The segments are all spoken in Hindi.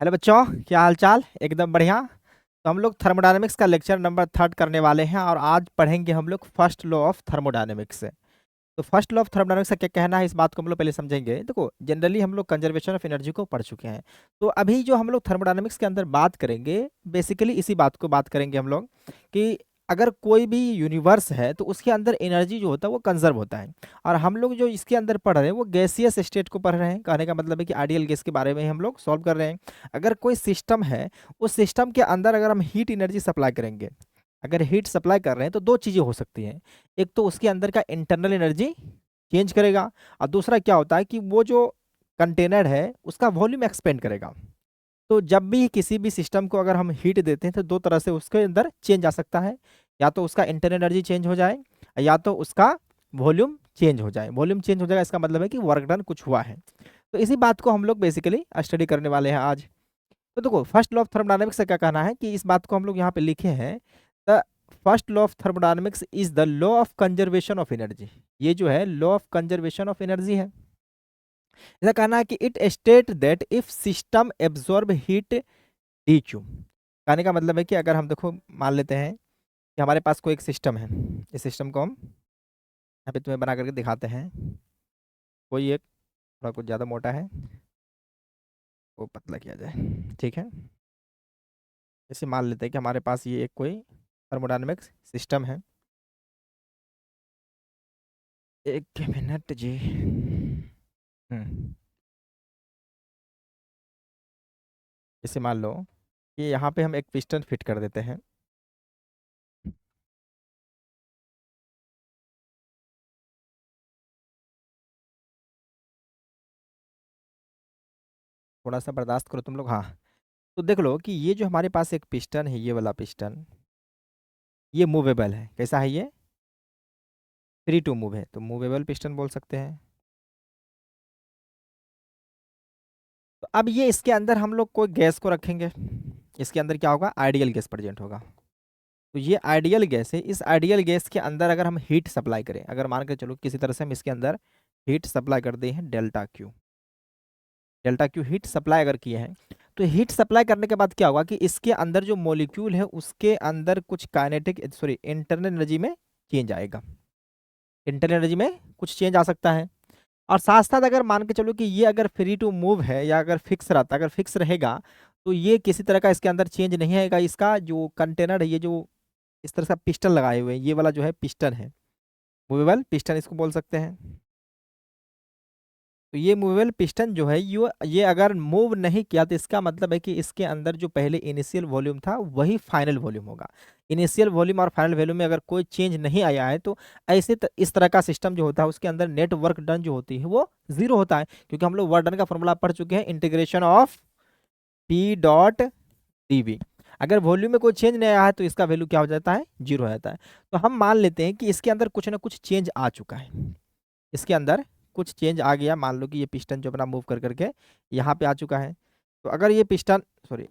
हेलो बच्चों, क्या हाल चाल। एकदम बढ़िया। तो हम लोग थर्मोडायनेमिक्स का लेक्चर नंबर 3 करने वाले हैं और आज पढ़ेंगे हम लोग फर्स्ट लॉ ऑफ थर्मोडायनेमिक्स से। तो फर्स्ट लॉ ऑफ थर्मोडायनेमिक्स का क्या कहना है, इस बात को हम लोग पहले समझेंगे। देखो, जनरली हम लोग कंजर्वेशन ऑफ एनर्जी को पढ़ चुके हैं। तो अभी जो हम लोग थर्मोडायनेमिक्स के अंदर बात करेंगे, बेसिकली इसी बात को बात करेंगे हम लोग कि अगर कोई भी यूनिवर्स है तो उसके अंदर एनर्जी जो होता है वो कंजर्व होता है। और हम लोग जो इसके अंदर पढ़ रहे हैं वो गैसियस स्टेट को पढ़ रहे हैं। कहने का मतलब है कि आइडियल गैस के बारे में ही हम लोग सॉल्व कर रहे हैं। अगर कोई सिस्टम है, उस सिस्टम के अंदर अगर हम हीट एनर्जी सप्लाई करेंगे, अगर हीट सप्लाई कर रहे हैं तो दो चीज़ें हो सकती हैं। एक तो उसके अंदर का इंटरनल एनर्जी चेंज करेगा, और दूसरा क्या होता है कि वो जो कंटेनर है उसका वॉल्यूम एक्सपेंड करेगा। तो जब भी किसी भी सिस्टम को अगर हम हीट देते हैं तो दो तरह से उसके अंदर चेंज आ सकता है। या तो उसका इंटरनल एनर्जी चेंज हो जाए, या तो उसका वॉल्यूम चेंज हो जाए। वॉल्यूम चेंज हो जाएगा, इसका मतलब है कि वर्क डन कुछ हुआ है। तो इसी बात को हम लोग बेसिकली स्टडी करने वाले हैं आज। तो देखो, फर्स्ट लॉ ऑफ थर्मोडायनेमिक्स का क्या कहना है कि इस बात को हम लोग यहाँ पे लिखे हैं। The first law of thermodynamics is the law of conservation of energy. ये जो है law of conservation of energy है। ऐसा कहना है कि it state that if system absorb heat D Q. कहने का मतलब है कि अगर हम देखो, मान लेते हैं कि हमारे पास कोई एक सिस्टम है। इस सिस्टम को हम यहाँ पे तुम्हें बना करके दिखाते हैं। कोई एक थोड़ा कुछ ज़्यादा मोटा है, वो पतला किया जाए, ठीक है। जैसे मान लेते हैं कि हमारे पास ये एक कोई थर्मोडायनेमिक्स सिस्टम है। एक मिनट जी। हम्म जैसे मान लो कि यहाँ पे हम एक पिस्टन फिट कर देते हैं। थोड़ा सा बर्दाश्त करो तुम लोग, हाँ। तो देख लो कि ये जो हमारे पास एक पिस्टन है, ये वाला पिस्टन, ये मूवेबल है। कैसा है ये? फ्री टू मूव है, तो मूवेबल पिस्टन बोल सकते हैं। तो अब ये इसके अंदर हम लोग कोई गैस को रखेंगे। इसके अंदर क्या होगा? आइडियल गैस प्रेजेंट होगा। तो ये आइडियल गैस है। इस आइडियल गैस के अंदर अगर हम हीट सप्लाई करें, अगर मान के चलो किसी तरह से हम इसके अंदर हीट सप्लाई कर दे हैं, delta Q. Delta Q heat supply अगर किए हैं, तो हीट सप्लाई करने के बाद क्या होगा कि इसके अंदर जो मॉलिक्यूल है उसके अंदर कुछ काइनेटिक सॉरी इंटरनल एनर्जी में चेंज आएगा। इंटरनल एनर्जी में कुछ चेंज आ सकता है। और साथ साथ अगर मान के चलो कि ये अगर फ्री टू मूव है या अगर फिक्स रहता, अगर फिक्स रहेगा, तो ये किसी तरह का इसके अंदर चेंज नहीं आएगा। इसका जो कंटेनर है, ये जो इस तरह से पिस्टन लगाए हुए हैं, ये वाला जो है पिस्टन है, मूवेबल पिस्टन इसको बोल सकते हैं। तो ये मूवेबल पिस्टन जो है ये अगर मूव नहीं किया तो इसका मतलब है कि इसके अंदर जो पहले इनिशियल वॉल्यूम था वही फाइनल वॉल्यूम होगा। इनिशियल वॉल्यूम और फाइनल वॉल्यूम में अगर कोई चेंज नहीं आया है तो इस तरह का सिस्टम जो होता है उसके अंदर नेट वर्क डन जो होती है वो जीरो होता है। क्योंकि हम लोग वर्क डन का फॉर्मूला पढ़ चुके हैं, integration of P dot d V. अगर वॉल्यूम में कोई चेंज नहीं आया है तो इसका वैल्यू क्या हो जाता है? जीरो हो जाता है। तो हम मान लेते हैं कि इसके अंदर कुछ ना कुछ चेंज आ चुका है। इसके अंदर कुछ चेंज आ गया। मान लो कि ये पिस्टन जो अपना मूव कर करके यहाँ पे आ चुका है। तो अगर ये पिस्टन सॉरी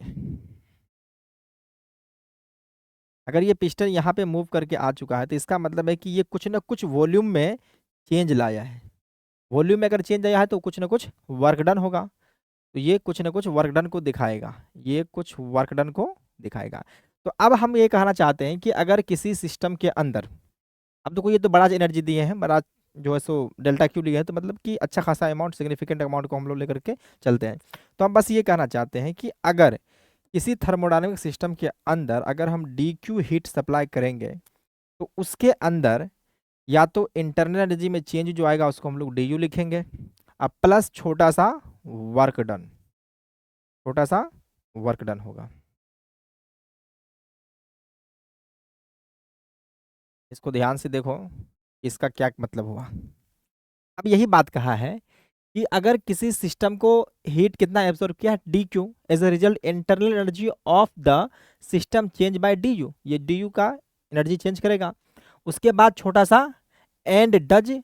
अगर ये पिस्टन यहाँ पे मूव करके आ चुका है तो इसका मतलब है कि ये कुछ ना कुछ वॉल्यूम में चेंज लाया है। वॉल्यूम में अगर चेंज आया है तो कुछ ना कुछ वर्क डन होगा। तो ये कुछ ना कुछ वर्क डन को दिखाएगा, ये कुछ वर्क डन को दिखाएगा। तो अब हम ये कहना चाहते हैं कि अगर किसी सिस्टम के अंदर, अब देखो ये तो बड़ा एनर्जी दिए हैं, बड़ा जो है सो डेल्टा क्यू लिया है, तो मतलब कि अच्छा खासा अमाउंट, सिग्निफिकेंट अमाउंट को हम लोग लेकर के चलते हैं। तो हम बस ये कहना चाहते हैं कि अगर किसी थर्मोडायनेमिक सिस्टम के अंदर अगर हम डी क्यू हीट सप्लाई करेंगे तो उसके अंदर या तो इंटरनल एनर्जी में चेंज जो आएगा उसको हम लोग डी यू लिखेंगे, अब प्लस छोटा सा वर्क डन, छोटा सा वर्क डन होगा। इसको ध्यान से देखो, इसका क्या मतलब हुआ। अब यही बात कहा है कि अगर किसी सिस्टम को हीट कितना एब्जॉर्ब किया, d Q, as a result internal energy of the system change by d U, ये डी यू का एनर्जी चेंज करेगा। उसके बाद छोटा सा and does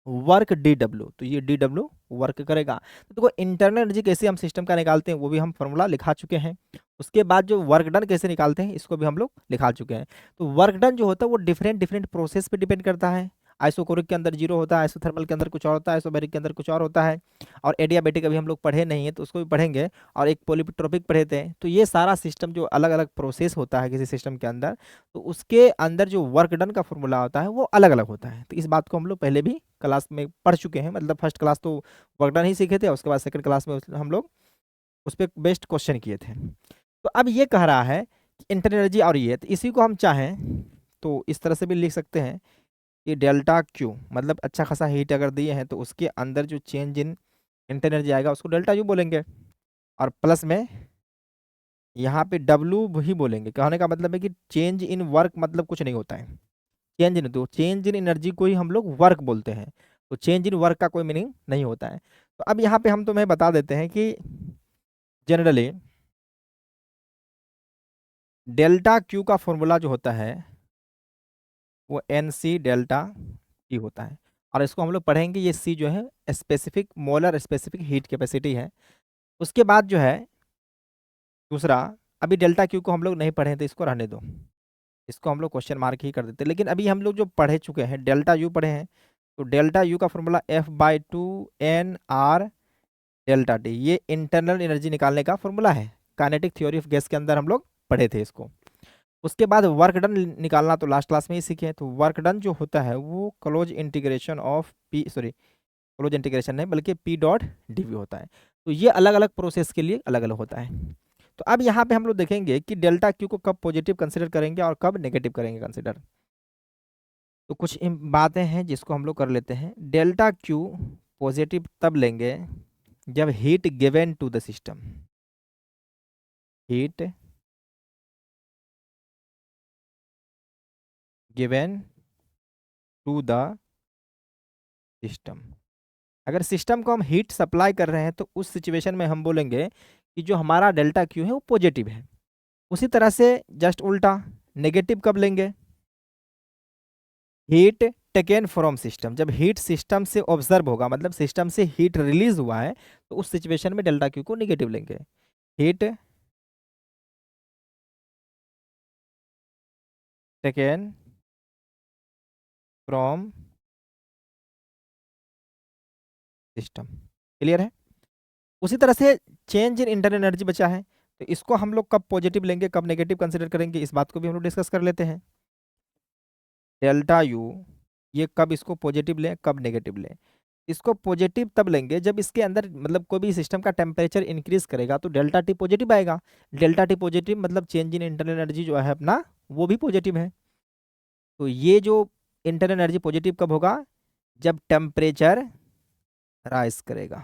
work d W, तो ये डी डब्ल्यू वर्क करेगा। तो देखो इंटरनल एनर्जी कैसे हम सिस्टम का निकालते हैं वो भी हम फॉर्मूला लिखा चुके हैं। उसके बाद जो वर्क डन कैसे निकालते हैं इसको भी हम लोग लिखा चुके हैं। तो वर्क डन जो होता है वो डिफरेंट डिफरेंट प्रोसेस पे डिपेंड करता है। आइसोकोरिक के अंदर 0 होता है, आइसोथर्मल के अंदर कुछ और होता है, आइसोबैरिक के अंदर कुछ और होता है, और एडियाबेटिक अभी हम लोग पढ़े नहीं है तो उसको भी पढ़ेंगे, और एक पॉलीट्रोपिक पढ़े थे। तो ये सारा सिस्टम जो अलग अलग प्रोसेस होता है किसी सिस्टम के अंदर, तो उसके अंदर जो वर्क डन का फॉर्मूला होता है वो अलग अलग होता है। तो इस बात को हम लोग पहले भी क्लास में पढ़ चुके हैं, मतलब फर्स्ट क्लास तो वर्क डन ही सीखे थे, उसके बाद सेकंड क्लास में हम लोग उस पर बेस्ट क्वेश्चन किए थे। तो अब ये कह रहा है कि इंटरनल एनर्जी और ये, तो इसी को हम चाहें तो इस तरह से भी लिख सकते हैं कि डेल्टा क्यू, मतलब अच्छा खासा हीट अगर दिए हैं तो उसके अंदर जो चेंज इन इंटरनल एनर्जी आएगा उसको डेल्टा यू बोलेंगे, और प्लस में यहाँ पे डब्लू ही बोलेंगे। कहने का मतलब है कि चेंज इन वर्क मतलब कुछ नहीं होता है, चेंज इन, तो चेंज इन एनर्जी को ही हम लोग वर्क बोलते हैं, तो चेंज इन वर्क का कोई मीनिंग नहीं होता है। तो अब यहाँ पे हम तुम्हें बता देते हैं कि जनरली डेल्टा क्यू का फॉर्मूला जो होता है वो एन सी डेल्टा टी होता है, और इसको हम लोग पढ़ेंगे, ये सी जो है specific molar specific heat capacity है। उसके बाद जो है दूसरा, अभी डेल्टा क्यू को हम लोग नहीं पढ़े तो इसको रहने दो, इसको हम लोग क्वेश्चन मार्क ही कर देते हैं। लेकिन अभी हम लोग जो पढ़े चुके हैं डेल्टा यू पढ़े हैं, तो डेल्टा यू का formula F/2 NR delta T, ये इंटरनल एनर्जी निकालने का फॉर्मूला है, काइनेटिक थ्योरी ऑफ गैस के अंदर हम लोग पढ़े थे इसको। उसके बाद वर्क डन निकालना तो लास्ट क्लास में ही सीखे हैं। तो वर्क डन जो होता है वो close integration of P, sorry close integration नहीं बल्कि पी डॉट डी वी होता है। तो ये अलग अलग प्रोसेस के लिए अलग अलग होता है। तो अब यहाँ पे हम लोग देखेंगे कि डेल्टा क्यू को कब पॉजिटिव कंसिडर करेंगे और कब नेगेटिव करेंगे कंसिडर। तो कुछ बातें हैं जिसको हम लोग कर लेते हैं। डेल्टा क्यू पॉजिटिव तब लेंगे जब heat given to the system, heat given to the system. अगर सिस्टम को हम हीट सप्लाई कर रहे हैं तो उस सिचुएशन में हम बोलेंगे कि जो हमारा डेल्टा क्यू है वो पॉजिटिव है। उसी तरह से जस्ट उल्टा नेगेटिव कब लेंगे, हीट टेकन फ्रॉम सिस्टम, जब हीट सिस्टम से ऑब्जर्व होगा, मतलब सिस्टम से हीट रिलीज हुआ है, तो उस सिचुएशन में डेल्टा क्यू को नेगेटिव लेंगे। Heat taken from system, clear है। उसी तरह से चेंज इन इंटरनल एनर्जी बचा है, तो इसको हम लोग कब पॉजिटिव लेंगे कब नेगेटिव कंसिडर करेंगे, इस बात को भी हम लोग डिस्कस कर लेते हैं। डेल्टा यू, ये कब इसको पॉजिटिव लें कब नेगेटिव लें। इसको पॉजिटिव तब लेंगे जब इसके अंदर मतलब कोई भी सिस्टम का टेम्परेचर इंक्रीज करेगा तो डेल्टा टी पॉजिटिव आएगा। डेल्टा टी पॉजिटिव मतलब चेंज इन इंटरनल एनर्जी जो है अपना वो भी पॉजिटिव है। तो ये जो इंटरनल एनर्जी पॉजिटिव कब होगा, जब टेम्परेचर राइज करेगा,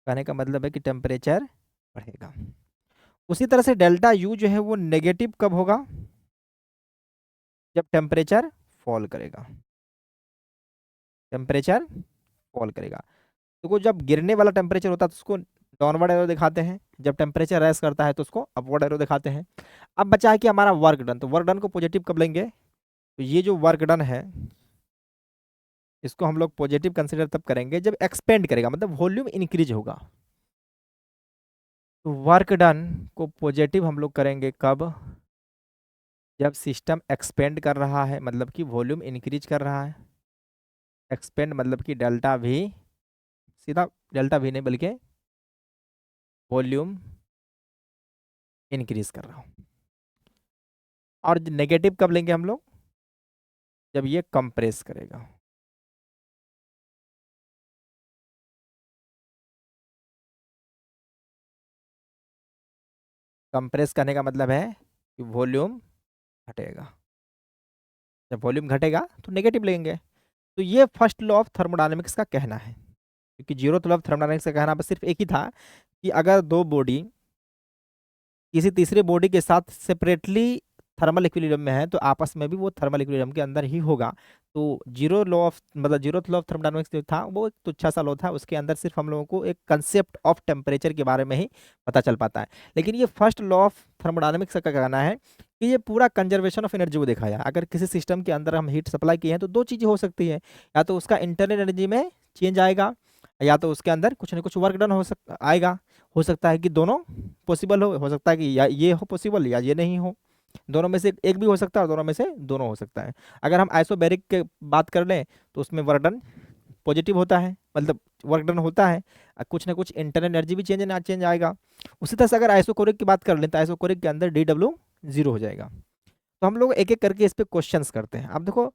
कहने का मतलब है कि टेम्परेचर बढ़ेगा। उसी तरह से डेल्टा यू जो है वो नेगेटिव कब होगा, जब टेम्परेचर फॉल करेगा, टेम्परेचर फॉल करेगा। तो वो जब गिरने वाला टेम्परेचर होता है तो उसको डाउनवर्ड एरो दिखाते हैं, जब टेम्परेचर राइज करता है तो उसको अपवर्ड एरो दिखाते हैं। अब बचा है कि हमारा वर्क डन, तो वर्क डन को पॉजिटिव कब लेंगे, तो ये जो वर्क डन है इसको हम लोग पॉजिटिव कंसिडर तब करेंगे जब एक्सपेंड करेगा, मतलब वॉल्यूम इंक्रीज होगा। तो वर्क डन को पॉजिटिव हम लोग करेंगे कब, जब सिस्टम एक्सपेंड कर रहा है, मतलब कि वॉल्यूम इंक्रीज कर रहा है। एक्सपेंड मतलब कि डेल्टा भी, सीधा डेल्टा भी नहीं बल्कि वॉल्यूम इंक्रीज कर रहा हूँ। और नेगेटिव कब लेंगे हम लोग, जब ये कंप्रेस करेगा। कंप्रेस करने का मतलब है कि वॉल्यूम घटेगा, जब वॉल्यूम घटेगा तो नेगेटिव लेंगे। तो ये फर्स्ट लॉ ऑफ थर्मोडायनेमिक्स का कहना है, क्योंकि जीरो लॉ ऑफ थर्मोडायनेमिक्स का कहना बस सिर्फ एक ही था कि अगर दो बॉडी किसी तीसरे बॉडी के साथ सेपरेटली थर्मल इक्विलिब्रियम में है तो आपस में भी वो थर्मल इक्विलिब्रियम के अंदर ही होगा। तो जीरो लॉ ऑफ मतलब जीरो लॉ ऑफ थर्मोडायनेमिक्स जो था वो एक तुच्छा सा लॉ था, उसके अंदर सिर्फ हम लोगों को एक कंसेप्ट ऑफ टेम्परेचर के बारे में ही पता चल पाता है। लेकिन ये फर्स्ट लॉ ऑफ थर्मोडायनेमिक्स का कहना है कि ये पूरा कंजर्वेशन ऑफ एनर्जी को दिखाया। अगर किसी सिस्टम के अंदर हम हीट सप्लाई किए हैं तो दो चीज़ें हो सकती है, या तो उसका इंटरनल एनर्जी में चेंज आएगा या तो उसके अंदर कुछ ना कुछ वर्क डन आएगा। हो सकता है कि दोनों पॉसिबल हो सकता है कि या ये हो पॉसिबल या ये नहीं हो। दोनों में से एक भी हो सकता है और दोनों में से दोनों हो सकता है। अगर हम आइसोबैरिक की बात कर लें तो उसमें वर्क डन पॉजिटिव होता है, मतलब वर्क डन होता है, कुछ ना कुछ इंटरनल एनर्जी भी चेंज आएगा। उसी तरह से अगर आइसोकोरिक की बात कर लें तो आइसोकोरिक के अंदर DW 0 हो जाएगा। तो हम लोग एक एक करके इस पे क्वेश्चंस करते हैं। अब देखो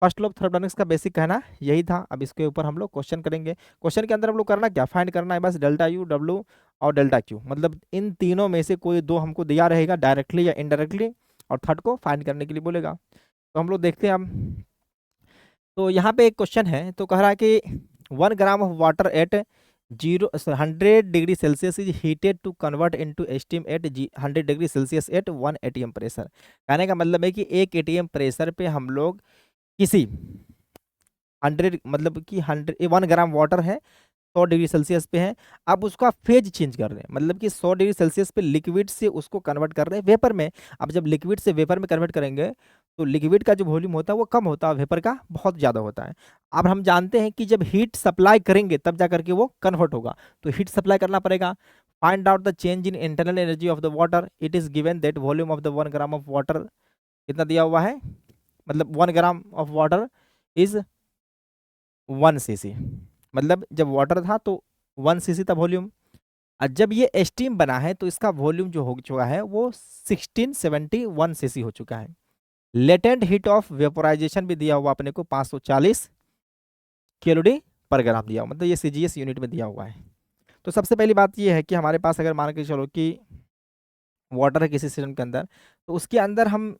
फर्स्ट लॉ ऑफ थर्मोडायनामिक्स का बेसिक कहना यही था। अब इसके ऊपर हम लोग क्वेश्चन करेंगे। क्वेश्चन के अंदर हम लोग करना क्या, फाइंड करना है बस डेल्टा यू, डब्ल्यू और डेल्टा क्यू, मतलब इन तीनों में से कोई दो हमको दिया रहेगा डायरेक्टली या इनडायरेक्टली, और थर्ड को फाइंड करने के लिए बोलेगा। तो हम लोग देखते हैं अब। तो यहाँ पे एक क्वेश्चन है, तो कह रहा है कि 1 gram of water at 100 degree Celsius is heated to convert into steam at 100 degree Celsius at 1 ATM pressure. कहने का मतलब है कि 1 ATM प्रेशर पे हम लोग किसी 100, मतलब कि 1 ग्राम वाटर है 100 डिग्री सेल्सियस पे है, अब उसका फेज चेंज कर रहे हैं, मतलब कि 100 डिग्री सेल्सियस पे लिक्विड से उसको कन्वर्ट कर रहे हैं वेपर में। अब जब लिक्विड से वेपर में कन्वर्ट करेंगे तो लिक्विड का जो वॉल्यूम होता है वो कम होता है, वेपर का बहुत ज़्यादा होता है। अब हम जानते हैं कि जब हीट सप्लाई करेंगे तब जा करके वो कन्वर्ट होगा, तो हीट सप्लाई करना पड़ेगा। Find out the change in internal energy of the water, it is given that volume of the 1 gram of water कितना दिया हुआ है, मतलब 1 gram of water is 1 cc, मतलब जब वाटर था तो 1 cc था वॉल्यूम, और जब ये स्टीम बना है तो इसका वॉल्यूम जो हो चुका है वो 1671 cc हो चुका है। लेटेंट हीट ऑफ वेपोराइजेशन भी दिया हुआ अपने को 540 कैलोरी पर ग्राम दिया हुआ, मतलब ये CGS यूनिट में दिया हुआ है। तो सबसे पहली बात ये है कि हमारे पास अगर मान के चलो कि वाटर है किसी सिस्टम के अंदर, तो उसके अंदर हम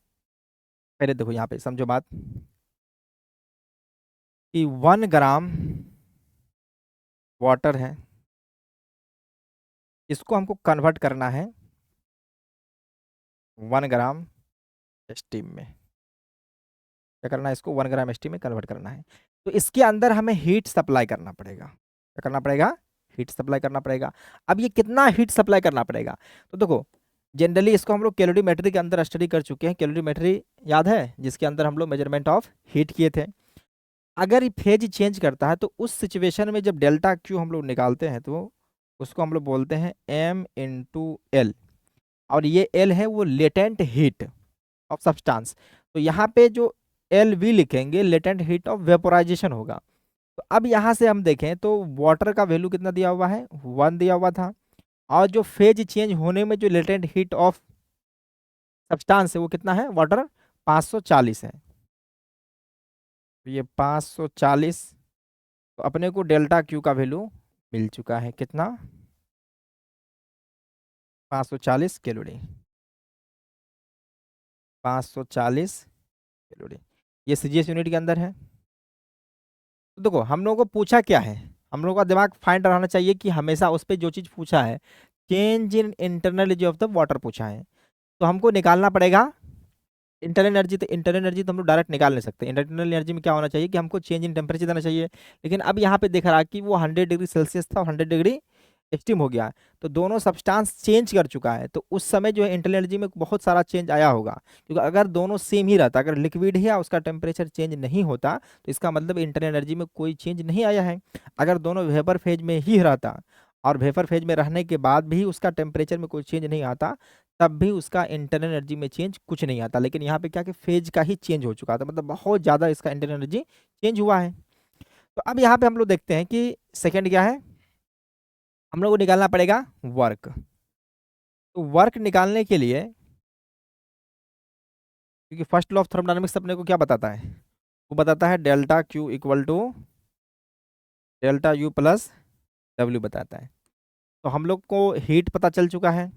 पहले देखो यहाँ पे समझो बात कि 1 ग्राम वाटर है, इसको हमको कन्वर्ट करना है 1 ग्राम स्टीम में। क्या करना है, इसको 1 ग्राम स्टीम में कन्वर्ट करना है। तो इसके अंदर हमें हीट सप्लाई करना पड़ेगा। क्या करना पड़ेगा, हीट सप्लाई करना पड़ेगा। अब ये कितना हीट सप्लाई करना पड़ेगा, तो देखो जनरली इसको हम लोग कैलोरीमेट्री के अंदर स्टडी कर चुके हैं। कैलोरीमेट्री याद है, जिसके अंदर हम लोग मेजरमेंट ऑफ हीट किए थे। अगर ये फेज चेंज करता है तो उस सिचुएशन में जब डेल्टा क्यू हम लोग निकालते हैं तो उसको हम लोग बोलते हैं M/L, और ये L है वो लेटेंट हीट ऑफ सब्सटेंस। तो यहाँ पे जो LV लिखेंगे लेटेंट हीट ऑफ वेपोराइजेशन होगा। तो अब यहाँ से हम देखें तो वाटर का वैल्यू कितना दिया हुआ है, 1 दिया हुआ था, और जो फेज चेंज होने में जो लेटेंट हीट ऑफ सब्सटेंस है वो कितना है, वाटर 540 है। तो ये 540, तो अपने को डेल्टा क्यू का वैल्यू मिल चुका है कितना, 540 कैलोरी, 540 कैलोरी, ये CGS यूनिट के अंदर है। तो देखो हम लोगों को पूछा क्या है, हम लोगों का दिमाग फाइंड रहना चाहिए कि हमेशा उस पर जो चीज़ पूछा है, change in internal energy of the water पूछा है, तो हमको निकालना पड़ेगा इंटरनल एनर्जी। तो इंटरनल एनर्जी तो हम लोग डायरेक्ट निकाल नहीं सकते। इंटरनल एनर्जी में क्या होना चाहिए कि हमको चेंज इन टेम्परेचर देना चाहिए। लेकिन अब यहाँ पे देख रहा है कि वो 100 डिग्री सेल्सियस था और 100 डिग्री स्टीम हो गया, तो दोनों सब्सटेंस चेंज कर चुका है। तो उस समय जो है इंटरनल एनर्जी में बहुत सारा चेंज आया होगा, क्योंकि अगर दोनों सेम ही रहता, अगर लिक्विड है उसका टेम्परेचर चेंज नहीं होता तो इसका मतलब इंटरनल एनर्जी में कोई चेंज नहीं आया है। अगर दोनों वेपर फेज में ही रहता और वेपर फेज में रहने के बाद भी उसका टेम्परेचर में कोई चेंज नहीं आता, तब भी उसका इंटरनल एनर्जी में चेंज कुछ नहीं आता। लेकिन यहाँ पे क्या कि फेज का ही चेंज हो चुका था, मतलब बहुत ज़्यादा इसका इंटरनल एनर्जी चेंज हुआ है। तो अब यहाँ पे हम लोग देखते हैं कि सेकंड क्या है, हम लोग को निकालना पड़ेगा वर्क। तो वर्क निकालने के लिए, क्योंकि फर्स्ट लॉ ऑफ थर्मोडायनामिक्स अपने को क्या बताता है, वो बताता है delta Q equal to delta U plus W बताता है। तो हम लोग को हीट पता चल चुका है,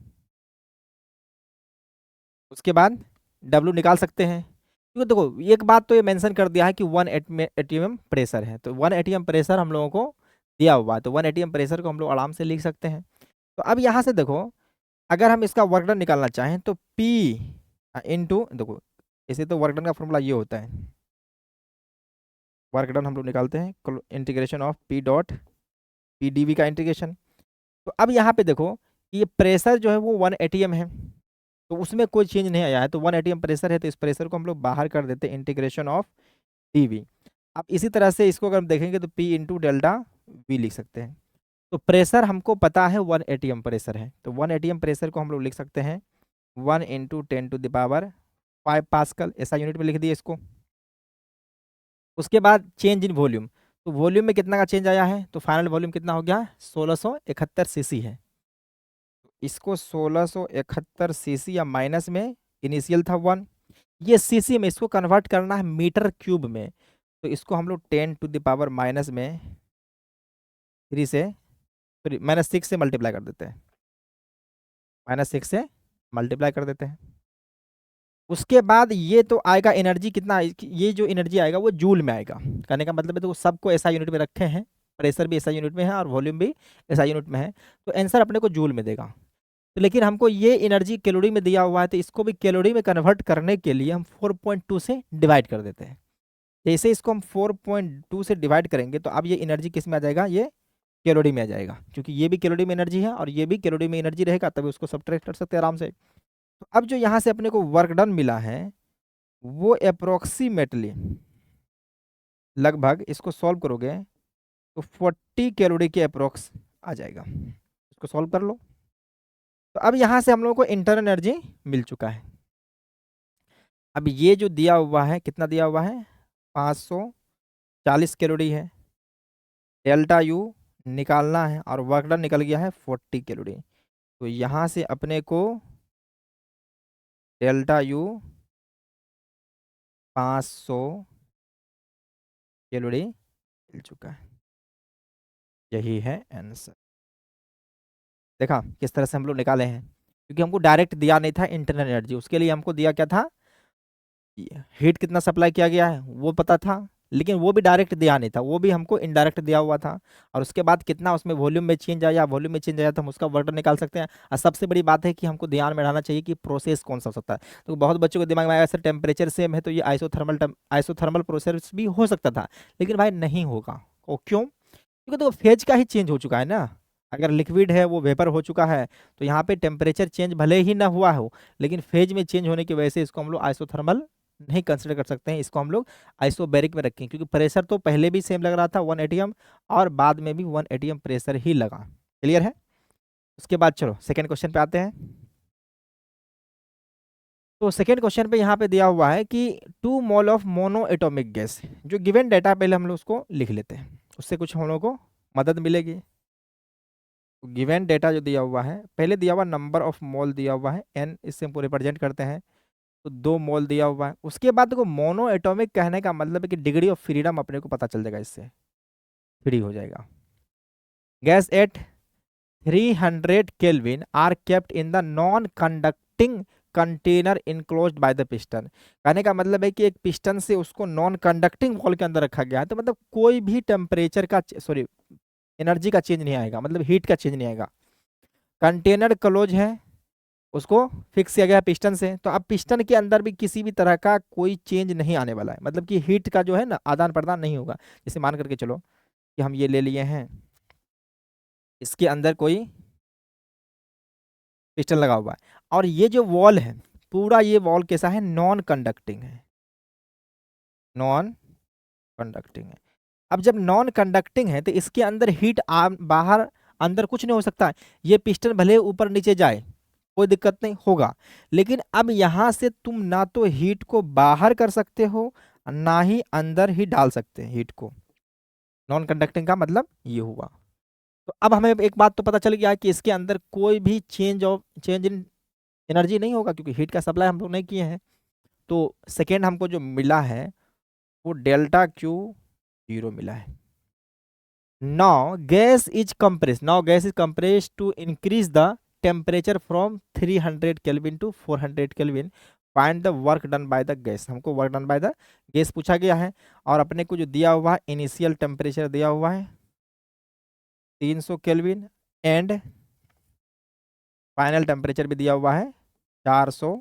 उसके बाद डब्ल्यू निकाल सकते हैं। क्योंकि देखो एक बात तो ये मेंशन कर दिया है कि 1 ATM प्रेशर है, तो 1 ATM प्रेशर हम लोगों को दिया हुआ है, तो 1 ATM प्रेशर को हम लोग आराम से लिख सकते हैं। तो अब यहाँ से देखो अगर हम इसका वर्क डन निकालना चाहें तो P इंटू, देखो इसे तो वर्क डन का फॉर्मूला ये होता है, वर्क डन हम लोग निकालते हैं integration of P dot PdV का इंटीग्रेशन। तो अब यहाँ पे देखो कि ये प्रेशर जो है वो 1 ATM है, तो उसमें कोई चेंज नहीं आया है, तो 1 ATM प्रेशर है, तो इस प्रेशर को हम लोग बाहर कर देते हैं इंटीग्रेशन ऑफ DV। अब इसी तरह से इसको अगर हम देखेंगे तो P इंटू डेल्टा V लिख सकते हैं। तो प्रेशर हमको पता है 1 ATM प्रेशर है, तो 1 ATM प्रेशर को हम लोग लिख सकते हैं 1 × 10⁻⁴ 5 पास्कल, ऐसा यूनिट में लिख दिए इसको। उसके बाद चेंज इन वॉल्यूम, तो वॉल्यूम में कितना का चेंज आया है, तो फाइनल वॉल्यूम कितना हो गया, 1671 सीसी है। इसको 1671 सीसी या माइनस में, इनिशियल था 1, ये सीसी में, इसको कन्वर्ट करना है मीटर क्यूब में, तो इसको हम लोग 10⁻³ में 3 से, सॉरी -6 से मल्टीप्लाई कर देते हैं, -6 से मल्टीप्लाई कर देते हैं। उसके बाद ये तो आएगा एनर्जी कितना, ये जो एनर्जी आएगा वो जूल में आएगा। कहने का मतलब है तो सबको ऐसा यूनिट में रखे हैं, प्रेशर भी ऐसा यूनिट में है और वॉल्यूम भी ऐसा यूनिट में है, तो आंसर अपने को जूल में देगा। तो लेकिन हमको ये एनर्जी कैलोरी में दिया हुआ है, तो इसको भी कैलोरी में कन्वर्ट करने के लिए हम 4.2 से डिवाइड कर देते हैं। जैसे इसको हम 4.2 से डिवाइड करेंगे तो अब ये एनर्जी किस में आ जाएगा, ये कैलोरी में आ जाएगा, क्योंकि ये भी कैलोरी में एनर्जी है और ये भी कैलोरी में एनर्जी रहेगा, तभी उसको सब्ट्रैक्ट कर सकते हैं आराम से। तो अब जो यहाँ से अपने को वर्क डन मिला है वो अप्रोक्सीमेटली, लगभग इसको सॉल्व करोगे तो 40 कैलोरी के अप्रोक्स आ जाएगा। इसको सॉल्व कर लो। तो अब यहाँ से हम लोगों को इंटरनल एनर्जी मिल चुका है। अब ये जो दिया हुआ है, कितना दिया हुआ है, 540 कैलोरी है। डेल्टा यू निकालना है और वर्क डन निकल गया है 40 कैलोरी। तो यहाँ से अपने को डेल्टा यू 500 कैलोरी मिल चुका है। यही है आंसर। देखा किस तरह से हम लोग निकाले हैं, क्योंकि हमको डायरेक्ट दिया नहीं था इंटरनल एनर्जी, उसके लिए हमको दिया क्या था, हीट कितना सप्लाई किया गया है वो पता था, लेकिन वो भी डायरेक्ट दिया नहीं था, वो भी हमको इनडायरेक्ट दिया हुआ था। और उसके बाद कितना उसमें वॉल्यूम में चेंज आया, वॉल्यूम में चेंज आया तो हम उसका वर्क निकाल सकते हैं। और सबसे बड़ी बात है कि हमको ध्यान में रहना चाहिए कि प्रोसेस कौन सा हो सकता है। तो बहुत बच्चों के दिमाग में आया सर टेम्परेचर सेम है तो ये आइसोथर्मल प्रोसेस भी हो सकता था, लेकिन भाई नहीं होगा। वो क्यों, क्योंकि तो फेज का ही चेंज हो चुका है ना। अगर लिक्विड है वो वेपर हो चुका है, तो यहाँ पे टेम्परेचर चेंज भले ही ना हुआ हो, लेकिन फेज में चेंज होने की वजह से इसको हम लोग आइसोथर्मल नहीं कंसिडर कर सकते हैं, इसको हम लोग आइसोबैरिक में रखें, क्योंकि प्रेशर तो पहले भी सेम लग रहा था 1 एटीएम और बाद में भी 1 एटीएम प्रेशर ही लगा। क्लियर है। उसके बाद चलो सेकेंड क्वेश्चन पे आते हैं। तो सेकेंड क्वेश्चन पे यहाँ पे दिया हुआ है कि 2 mole of mono atomic gas, जो गिवन डेटा पहले हम लोग उसको लिख लेते हैं, उससे कुछ हम लोग को मदद मिलेगी। गिवन डेटा जो दिया हुआ है, पहले दिया हुआ नंबर ऑफ मोल दिया हुआ है एन, इससे हमको रिप्रेजेंट करते हैं, तो 2 मोल दिया हुआ है। उसके बाद देखो मोनो एटॉमिक कहने का मतलब है कि डिग्री ऑफ फ्रीडम अपने को पता चल जाएगा, इससे फ्री हो जाएगा। Gas at 300 kelvin are kept in the non conducting container enclosed by the piston. कहने का मतलब है कि एक पिस्टन से उसको नॉन कंडक्टिंग वॉल के अंदर रखा गया है, तो मतलब कोई भी टेम्परेचर का, सॉरी एनर्जी का चेंज नहीं आएगा, मतलब हीट का चेंज नहीं आएगा। कंटेनर क्लोज है, उसको फिक्स किया गया पिस्टन से, तो अब पिस्टन के अंदर भी किसी भी तरह का कोई चेंज नहीं आने वाला है, मतलब कि हीट का जो है ना आदान प्रदान नहीं होगा। जैसे मान करके चलो कि हम ये ले लिए हैं, इसके अंदर कोई पिस्टन लगा हुआ है और ये जो वॉल है पूरा, ये वॉल कैसा है, नॉन कंडक्टिंग है, नॉन कंडक्टिंग है। अब जब नॉन कंडक्टिंग है तो इसके अंदर हीट बाहर अंदर कुछ नहीं हो सकता है। ये पिस्टन भले ऊपर नीचे जाए कोई दिक्कत नहीं होगा, लेकिन अब यहां से तुम ना तो हीट को बाहर कर सकते हो ना ही अंदर ही डाल सकते हैं हीट को। नॉन कंडक्टिंग का मतलब ये हुआ। तो अब हमें एक बात तो पता चल गया कि इसके अंदर कोई भी चेंज इन एनर्जी नहीं होगा, क्योंकि हीट का सप्लाई हम लोग नहीं किए हैं। तो सेकेंड हमको जो मिला है वो डेल्टा क्यू 0 मिला है। Now gas is compressed to increase the temperature from 300 kelvin to 400 kelvin. Find the work done by the gas, हमको work done by the gas पूछा गया है, और अपने को जो दिया हुआ है इनिशियल टेम्परेचर दिया हुआ है 300 केल्विन एंड फाइनल टेम्परेचर भी दिया हुआ है 400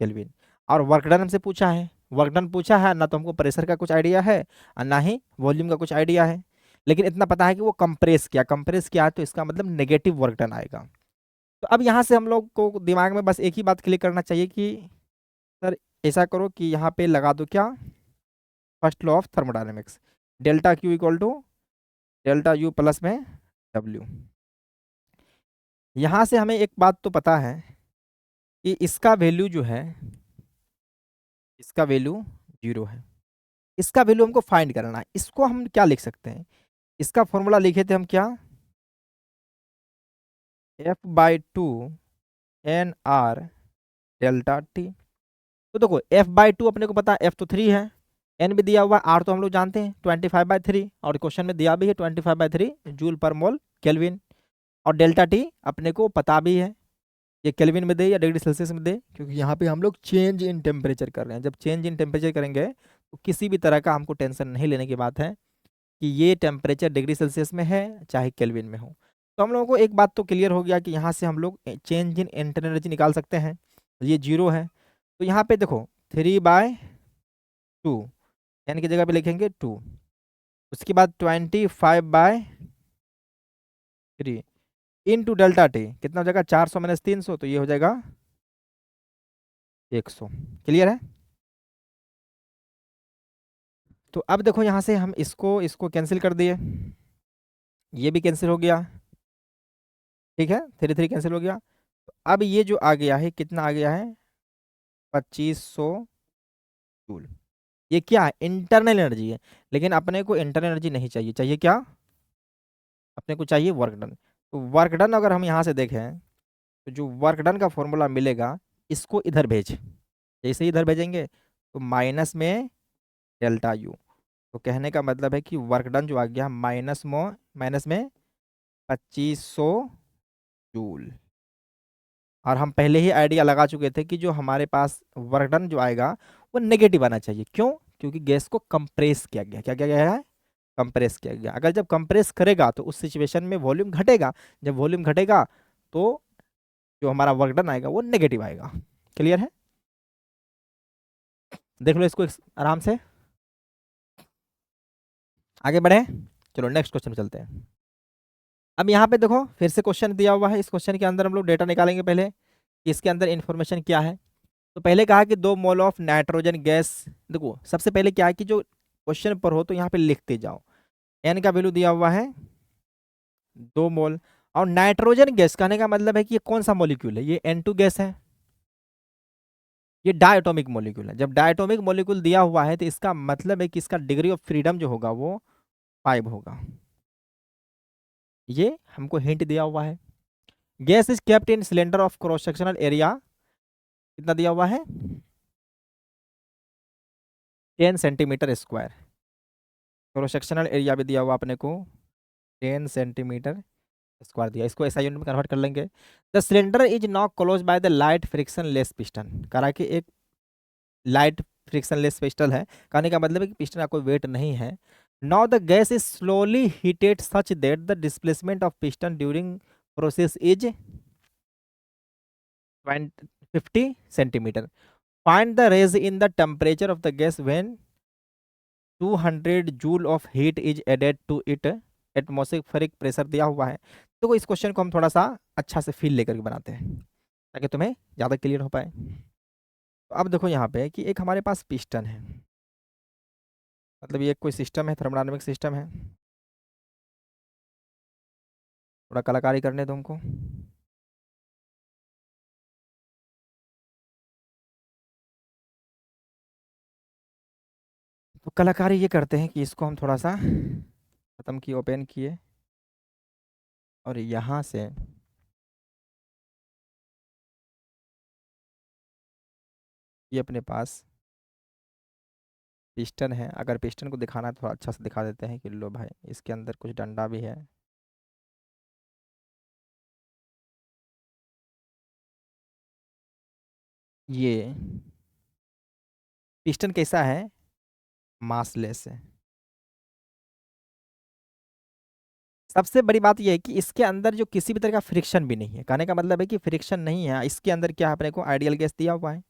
केल्विन। और वर्क डन हमसे पूछा है, वर्क डन पूछा है ना, तो हमको प्रेशर का कुछ आइडिया है और ना ही वॉल्यूम का कुछ आइडिया है, लेकिन इतना पता है कि वो कंप्रेस किया है, तो इसका मतलब नेगेटिव वर्क डन आएगा। तो अब यहाँ से हम लोग को दिमाग में बस एक ही बात क्लिक करना चाहिए कि सर ऐसा करो कि यहाँ पे लगा दो क्या, first law of thermodynamics, delta Q equal to delta U plus में डब्ल्यू। यहाँ से हमें एक बात तो पता है कि इसका वैल्यू जो है इसका वैल्यू 0 है। इसका वैल्यू हमको फाइंड करना है। इसको हम क्या लिख सकते हैं, इसका फॉर्मूला लिखे थे हम क्या, F/2 NR डेल्टा टी। तो देखो F/2 अपने को पता है, F तो 3 है, N भी दिया हुआ है, R तो हम लोग जानते हैं 25/3, और क्वेश्चन में दिया भी है 25/3 जूल पर मोल केल्विन। और डेल्टा टी अपने को पता भी है, ये केल्विन में दे या डिग्री सेल्सियस में दे, क्योंकि यहाँ पे हम लोग चेंज इन टेम्परेचर कर रहे हैं। जब चेंज इन टेम्परेचर करेंगे तो किसी भी तरह का हमको टेंशन नहीं लेने की बात है कि ये टेम्परेचर डिग्री सेल्सियस में है चाहे केल्विन में हो। तो हम लोगों को एक बात तो क्लियर हो गया कि यहाँ से हम लोग चेंज इन इंटरनल एनर्जी निकाल सकते हैं, ये 0 है। तो यहाँ पे देखो 3/2, एन की जगह पे लिखेंगे 2, उसके बाद 25/3 इंटू डेल्टा टी कितना हो जाएगा, 400 माइनस 300, तो ये हो जाएगा 100। क्लियर है। तो अब देखो यहाँ से हम इसको इसको कैंसिल कर दिए, ये भी कैंसिल हो गया, ठीक है, 3 कैंसिल हो गया। तो अब ये जो आ गया है, कितना आ गया है, 2500 जूल। ये क्या है, इंटरनल एनर्जी है। लेकिन अपने को इंटरनल एनर्जी नहीं चाहिए, चाहिए क्या, अपने को चाहिए वर्क डन। तो वर्क डन अगर हम यहाँ से देखें तो जो वर्क डन का फॉर्मूला मिलेगा, इसको इधर भेज, जैसे ही इधर भेजेंगे तो माइनस में डेल्टा यू। तो कहने का मतलब है कि वर्क डन जो आ गया माइनस में 2500 जूल। और हम पहले ही आइडिया लगा चुके थे कि जो हमारे पास वर्क डन जो आएगा वो नेगेटिव आना चाहिए। क्यों, क्योंकि गैस को कंप्रेस किया गया, क्या किया गया है, कंप्रेस किया गया। अगर जब कंप्रेस करेगा तो उस सिचुएशन में वॉल्यूम घटेगा, जब वॉल्यूम घटेगा तो जो हमारा वर्क डन आएगा वो नेगेटिव आएगा। क्लियर है, देख लो इसको आराम से, आगे बढ़े। चलो नेक्स्ट क्वेश्चन चलते हैं। अब यहाँ पे देखो फिर से क्वेश्चन दिया हुआ है, इस क्वेश्चन के अंदर हम लोग डेटा निकालेंगे पहले कि इसके अंदर इंफॉर्मेशन क्या है। तो पहले कहा कि 2 मोल ऑफ नाइट्रोजन गैस, देखो सबसे पहले क्या है कि जो क्वेश्चन पर हो तो यहाँ पे लिखते जाओ। एन का वैल्यू दिया हुआ है 2 मोल, और नाइट्रोजन गैस कहने का मतलब है कि ये कौन सा मॉलिक्यूल है, ये N2 गैस है, ये डायटोमिक मॉलिक्यूल है। जब डायटोमिक मॉलिक्यूल दिया हुआ है तो इसका मतलब है कि इसका डिग्री ऑफ फ्रीडम जो होगा वो 5 होगा, ये हमको हिंट दिया हुआ है। Gas is kept in cylinder of cross sectional area, कितना दिया हुआ है, 10 centimetre square. Cross sectional area भी दिया हुआ अपने को 10 सेंटीमीटर स्क्वायर दिया, इसको ऐसा यूनिट में कन्वर्ट कर लेंगे। The cylinder is not close by the light friction less piston, करा कि एक लाइट फ्रिक्शन लेस पिस्टन है, कहने का मतलब है कि पिस्टन का कोई वेट नहीं है। Now the gas is slowly heated such that the displacement of piston during process is 50 centimetre. Find the raise in the temperature of the gas when 200 joule of heat is added to it, atmospheric pressure दिया हुआ है। तो इस क्वेश्चन को हम थोड़ा सा अच्छा से फील लेकर के बनाते हैं ताकि तुम्हें ज़्यादा क्लियर हो पाए। तो अब देखो यहाँ पे कि एक हमारे पास पिस्टन है, मतलब ये कोई सिस्टम है, थर्मोडायनामिक सिस्टम है। थोड़ा कलाकारी करने दो हमको। तो कलाकारी ये करते हैं कि इसको हम थोड़ा सा ख़त्म किए, ओपन किए, और यहाँ से ये अपने पास पिस्टन है। अगर पिस्टन को दिखाना है तो थोड़ा अच्छा से दिखा देते हैं कि लो भाई इसके अंदर कुछ डंडा भी है। ये पिस्टन कैसा है, मासलेस है। सबसे बड़ी बात यह है कि इसके अंदर जो किसी भी तरह का फ्रिक्शन भी नहीं है, कहने का मतलब है कि फ्रिक्शन नहीं है। इसके अंदर क्या है, अपने को आइडियल गैस दिया हुआ है,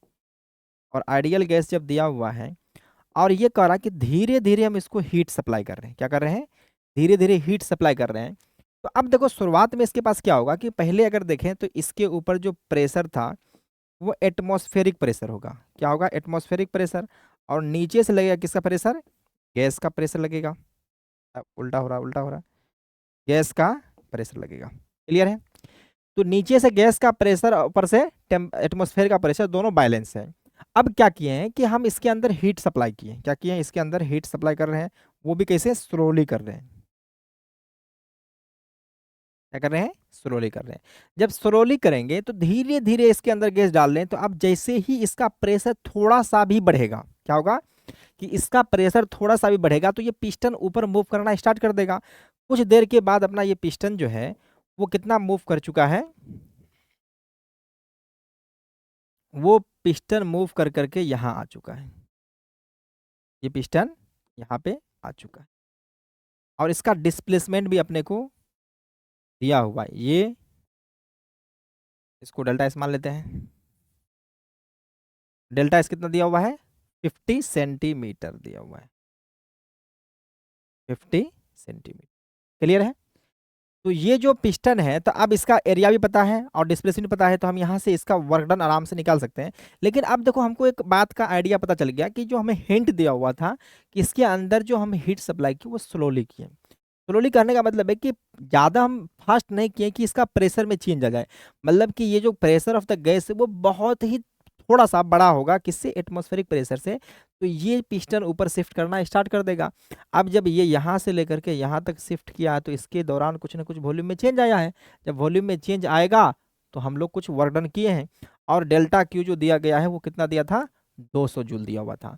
और आइडियल गैस जब दिया हुआ है और ये कह रहा कि धीरे धीरे हम इसको हीट सप्लाई कर रहे हैं, क्या कर रहे हैं, धीरे धीरे हीट सप्लाई कर रहे हैं। तो अब देखो शुरुआत में इसके पास क्या होगा कि पहले अगर देखें तो इसके ऊपर जो प्रेशर था वो एटमॉस्फेरिक प्रेशर होगा, क्या होगा, एटमॉस्फेरिक प्रेशर। और नीचे से लगेगा किसका प्रेशर, गैस का प्रेशर लगेगा। अब उल्टा हो रहा, उल्टा हो रहा, गैस का प्रेशर लगेगा। क्लियर है। तो नीचे से गैस का प्रेशर, ऊपर से एटमॉस्फेयर का प्रेशर, दोनों बैलेंस है। अब क्या किए हैं कि हम इसके अंदर हीट सप्लाई किए हैं, क्या किए हैं, इसके अंदर हीट सप्लाई कर रहे हैं, वो भी कैसे, स्लोली कर रहे हैं। क्या कर रहे हैं, स्लोली कर रहे हैं। जब स्लोली करेंगे तो धीरे धीरे इसके अंदर गैस डाल रहे हैं, तो अब जैसे ही इसका प्रेशर थोड़ा सा भी बढ़ेगा, क्या होगा कि इसका प्रेशर थोड़ा सा भी बढ़ेगा तो ये पिस्टन ऊपर मूव करना स्टार्ट कर देगा। कुछ देर के बाद अपना ये पिस्टन जो है वो कितना मूव कर चुका है, वो पिस्टन मूव कर करके यहाँ आ चुका है, ये पिस्टन यहाँ पे आ चुका है। और इसका डिस्प्लेसमेंट भी अपने को दिया हुआ है, ये इसको डेल्टा एस मान लेते हैं। डेल्टा एस कितना दिया हुआ है, 50 सेंटीमीटर दिया हुआ है, 50 सेंटीमीटर। क्लियर है। तो ये जो पिस्टन है, तो अब इसका एरिया भी पता है और डिस्प्लेसमेंट पता है, तो हम यहाँ से इसका वर्क डन आराम से निकाल सकते हैं। लेकिन अब देखो हमको एक बात का आइडिया पता चल गया कि जो हमें हिंट दिया हुआ था कि इसके अंदर जो हम हीट सप्लाई की वो स्लोली किए। स्लोली करने का मतलब है कि ज़्यादा हम फास्ट नहीं किए कि इसका प्रेशर में चेंज आ जाए, मतलब कि ये जो प्रेशर ऑफ द गैस है वो बहुत ही थोड़ा सा बड़ा होगा, किससे, एटमॉस्फेरिक प्रेशर से। तो ये पिस्टन ऊपर शिफ्ट करना स्टार्ट कर देगा। अब जब ये यहाँ से लेकर के यहाँ तक शिफ्ट किया है तो इसके दौरान कुछ ना कुछ वॉल्यूम में चेंज आया है। जब वॉल्यूम में चेंज आएगा तो हम लोग कुछ वर्क डन किए हैं, और डेल्टा क्यू जो दिया गया है वो कितना दिया था, 200 जूल दिया हुआ था।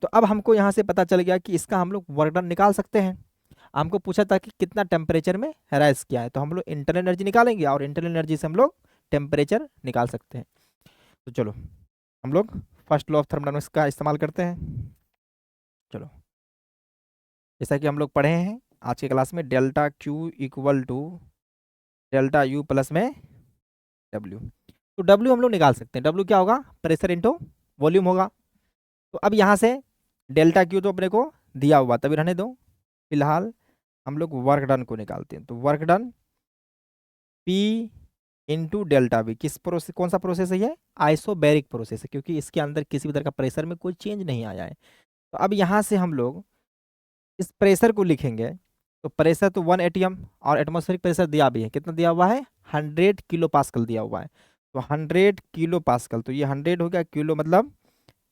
तो अब हमको यहाँ से पता चल गया कि इसका हम लोग वर्क डन निकाल सकते हैं। हमको पूछा था कि कितना टेम्परेचर में राइज किया है, तो हम लोग इंटरनल एनर्जी निकालेंगे और इंटरनल एनर्जी से हम लोग टेम्परेचर निकाल सकते हैं। तो चलो हम लोग फर्स्ट लॉ ऑफ थर्मोडायनामिक्स का इस्तेमाल करते हैं। चलो, जैसा कि हम लोग पढ़े हैं आज के क्लास में, delta Q equal to delta U plus में डब्ल्यू। तो डब्ल्यू हम लोग निकाल सकते हैं, डब्ल्यू क्या होगा, प्रेशर इंटू वॉल्यूम होगा। तो अब यहाँ से डेल्टा क्यू तो अपने को दिया हुआ तभी रहने दो, फिलहाल हम लोग वर्क डन को निकालते हैं। तो work done P into delta we, किस प्रोसेस, कौन सा प्रोसेस है ये, आइसोबैरिक प्रोसेस है, क्योंकि इसके अंदर किसी भी तरह का प्रेशर में कोई चेंज नहीं आया है। तो अब यहाँ से हम लोग इस प्रेशर को लिखेंगे। तो प्रेशर तो 1 एटीएम और एटमॉस्फेरिक प्रेशर दिया भी है, कितना दिया हुआ है, 100 किलो पास्कल दिया हुआ है। तो 100 किलो पास्कल, तो ये 100 हो गया, किलो मतलब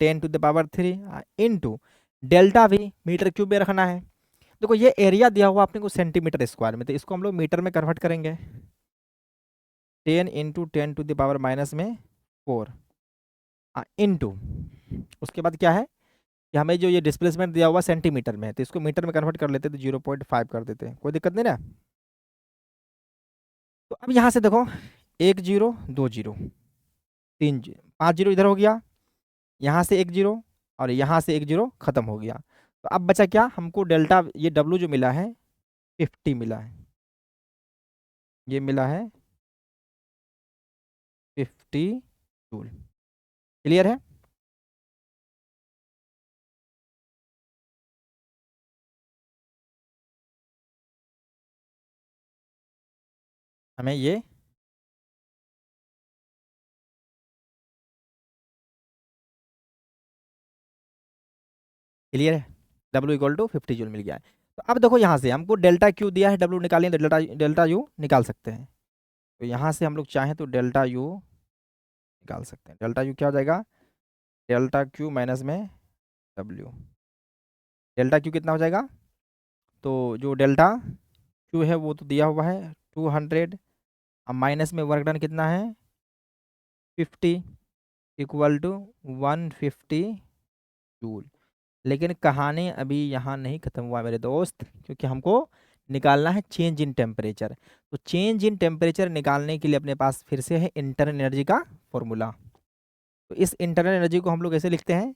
10⁻³ इंटू डेल्टा भी मीटर क्यूब में रखना है। देखो ये एरिया दिया हुआ अपने को सेंटीमीटर स्क्वायर में, तो इसको हम लोग मीटर में कन्वर्ट करेंगे। 10 इंटू 10⁻⁻4 इंटू, उसके बाद क्या है कि हमें जो ये डिस्प्लेसमेंट दिया हुआ सेंटीमीटर में है, तो इसको मीटर में कन्वर्ट कर लेते हैं, तो 0.5 कर देते हैं, कोई दिक्कत नहीं ना। तो अब यहाँ से देखो 1 0 2 0 3 5 0 इधर हो गया, यहाँ से 1 0 और यहाँ से 1 0 खत्म हो गया। तो अब बचा क्या, हमको डेल्टा, ये डब्ल्यू जो मिला है 50 मिला है, ये मिला है 50 जूल। क्लियर है। हमें ये क्लियर है, डब्ल्यू इक्वल टू 50 जूल मिल गया है। तो अब देखो यहाँ से हमको डेल्टा क्यू दिया है, डब्ल्यू निकालें तो डेल्टा डेल्टा यू निकाल सकते हैं। तो यहाँ से हम लोग चाहें तो डेल्टा यू निकाल सकते हैं। डेल्टा यू क्या हो जाएगा, डेल्टा क्यू माइनस में डब्ल्यू, डेल्टा क्यू कितना हो जाएगा, तो जो डेल्टा क्यू है वो तो दिया हुआ है 200, अब माइनस में वर्क डन कितना है 50 इक्वल टू 150 जूल। लेकिन कहानी अभी यहाँ नहीं खत्म हुआ मेरे दोस्त, क्योंकि हमको निकालना है चेंज इन टेम्परेचर। तो चेंज इन टेम्परेचर निकालने के लिए अपने पास फिर से है इंटरनल एनर्जी का फॉर्मूला। तो इस इंटरनल एनर्जी को हम लोग ऐसे लिखते हैं,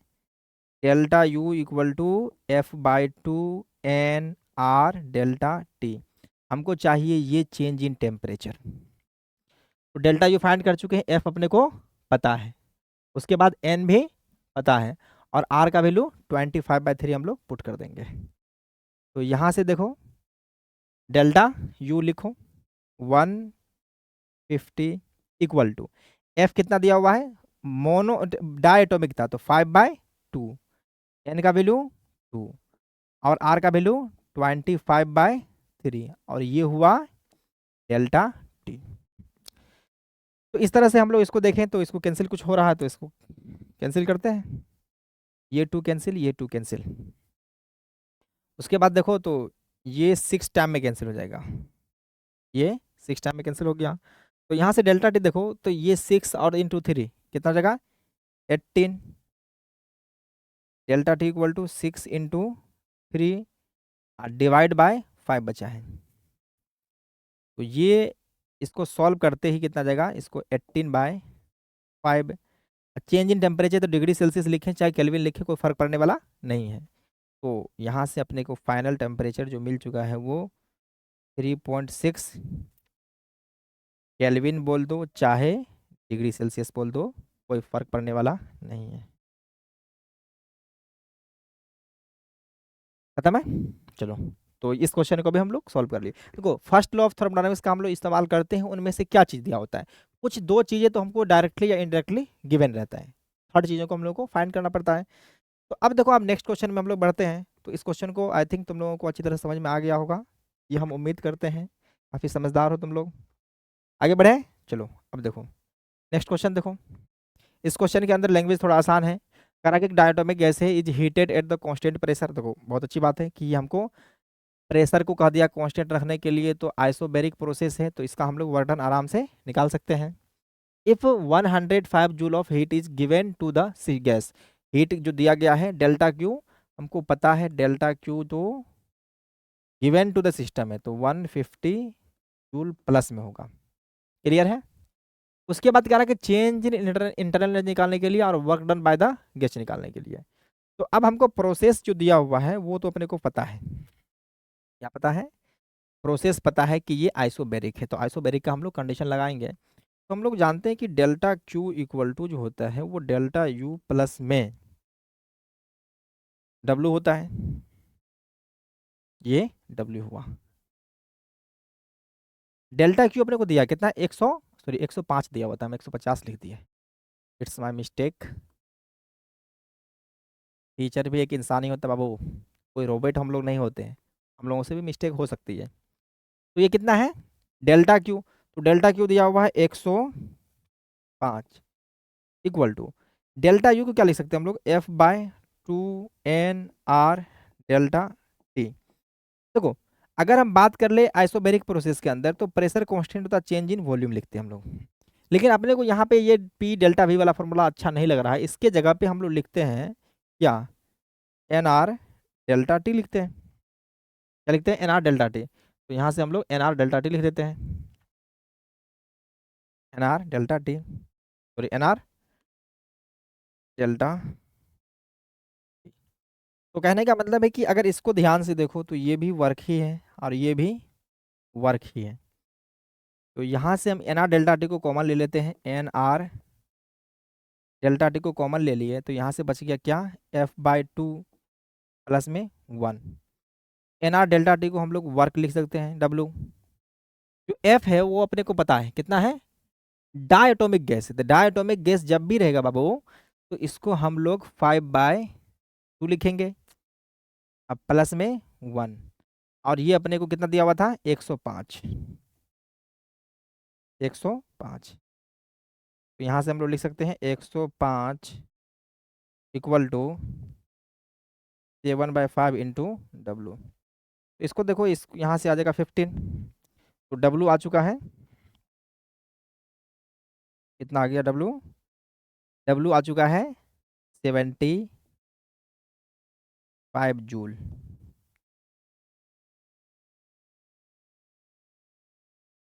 delta U equal to F/2 N/R delta T. हमको चाहिए ये चेंज इन टेम्परेचर। तो डेल्टा यू फाइंड कर चुके हैं, एफ अपने को पता है, उसके बाद एन भी पता है, और आर का वैल्यू 25/3 हम लोग पुट कर देंगे। तो यहाँ से देखो डेल्टा यू लिखो 150 इक्वल टू, एफ कितना दिया हुआ है, मोनो डायटोमिक था तो 5/2, एन का वैल्यू 2 और आर का वैल्यू 25/3, और ये हुआ डेल्टा टी। तो इस तरह से हम लोग इसको देखें तो इसको कैंसिल कुछ हो रहा है तो इसको कैंसिल करते हैं, ये 2 कैंसिल, ये 2 कैंसिल। उसके बाद देखो तो ये 6 टाइम में कैंसिल हो जाएगा, ये 6 टाइम में कैंसिल हो गया। तो यहाँ से डेल्टा टी देखो तो ये 6 और इंटू 3 कितना हो जाएगा 18, delta T equal to 6 into 3 divide by 5 बचा है। तो ये इसको सॉल्व करते ही कितना जाएगा, इसको 18/5। चेंज इन टेम्परेचर तो डिग्री सेल्सियस लिखें चाहे केल्विन लिखें कोई फर्क पड़ने वाला नहीं है। तो यहाँ से अपने को फाइनल टेम्परेचर जो मिल चुका है वो 3.6 केल्विन बोल दो चाहे डिग्री सेल्सियस बोल दो, कोई फर्क पड़ने वाला नहीं है। खत्म है, चलो। तो इस क्वेश्चन को भी हम लोग सॉल्व कर लिए। देखो फर्स्ट लॉ ऑफ थर्मोडायनामिक्स का हम लोग इस्तेमाल करते हैं, उनमें से क्या चीज़ दिया होता है, कुछ दो चीज़ें तो हमको डायरेक्टली या इनडायरेक्टली गिवन रहता है, थर्ड चीज़ों को हम लोग को फाइंड करना पड़ता है। तो अब देखो अब नेक्स्ट क्वेश्चन में हम लोग बढ़ते हैं। तो इस क्वेश्चन को आई थिंक तुम लोगों को अच्छी तरह समझ में आ गया होगा, ये हम उम्मीद करते हैं, काफ़ी समझदार हो तुम लोग। आगे बढ़े, चलो अब देखो नेक्स्ट क्वेश्चन। देखो इस क्वेश्चन के अंदर लैंग्वेज थोड़ा आसान है। करा कि डायटोमिक गैस है is heated at the constant pressure. देखो बहुत अच्छी बात है कि ये हमको प्रेशर को कह दिया कांस्टेंट रखने के लिए, तो आइसोबैरिक प्रोसेस है, तो इसका हम लोग वर्णन आराम से निकाल सकते हैं। If 105 joule of heat is given to the C gas, heat जो दिया गया है डेल्टा क्यू, हमको पता है डेल्टा क्यू तो गिवन टू द सिस्टम है, तो 150 जूल प्लस में होगा। क्लियर है। उसके बाद क्या रहा कि चेंज इन इंटरनल एनर्जी निकालने के लिए और work done by the guest निकालने के लिए। तो अब हमको प्रोसेस जो दिया हुआ है वो तो अपने को पता है, क्या पता है, प्रोसेस पता है कि ये आइसोबैरिक है, तो आइसोबैरिक का हम लोग कंडीशन लगाएंगे। तो हम लोग जानते हैं कि डेल्टा क्यू इक्वल टू जो होता है वो डेल्टा यू प्लस में डब्ल्यू होता है, ये डब्ल्यू हुआ। डेल्टा क्यू अपने को दिया कितना 105 दिया हुआ था, हम 150 लिख दिए, इट्स माई मिस्टेक। टीचर भी एक इंसान ही होता है बाबू, कोई रोबोट हम लोग नहीं होते हैं, हम लोगों से भी मिस्टेक हो सकती है। तो ये कितना है डेल्टा क्यू, तो डेल्टा क्यू दिया हुआ है 105 इक्वल टू डेल्टा यू को क्या लिख सकते हैं हम लोग F/2 NR डेल्टा टी। देखो अगर हम बात कर ले आइसोबैरिक प्रोसेस के अंदर तो प्रेशर कांस्टेंट होता है, चेंज इन वॉल्यूम लिखते हैं हम लोग, लेकिन अपने को यहाँ पे ये P डेल्टा V वाला फॉर्मूला अच्छा नहीं लग रहा है, इसके जगह पे हम लोग लिखते हैं क्या NR डेल्टा टी लिखते हैं। क्या लिखते हैं NR डेल्टा टी, तो यहाँ से हम लोग NR डेल्टा टी लिख देते हैं, NR delta T sorry NR delta. तो कहने का मतलब है कि अगर इसको ध्यान से देखो तो ये भी वर्क ही है और ये भी वर्क ही है। तो यहाँ से हम एन आर डेल्टा टी को कॉमन ले लेते हैं, एन आर डेल्टा टी को कॉमन ले लिए, तो यहाँ से बच गया क्या F/2 प्लस में 1। एन आर डेल्टा टी को हम लोग वर्क लिख सकते हैं W, जो F है वो अपने को पता है कितना है, डायटोमिक गैस है, तो डायटोमिक गैस जब भी रहेगा बाबू तो इसको हम लोग 5/2 लिखेंगे, अब प्लस में 1, और ये अपने को कितना दिया हुआ था 105, 105। तो यहाँ से हम लोग लिख सकते हैं 105 इक्वल टू 7/5 इंटू डब्लू। इसको देखो इस यहाँ से आ जाएगा 15, तो डब्लू आ चुका है, कितना आ गया डब्लू, डब्लू आ चुका है 75 जूल।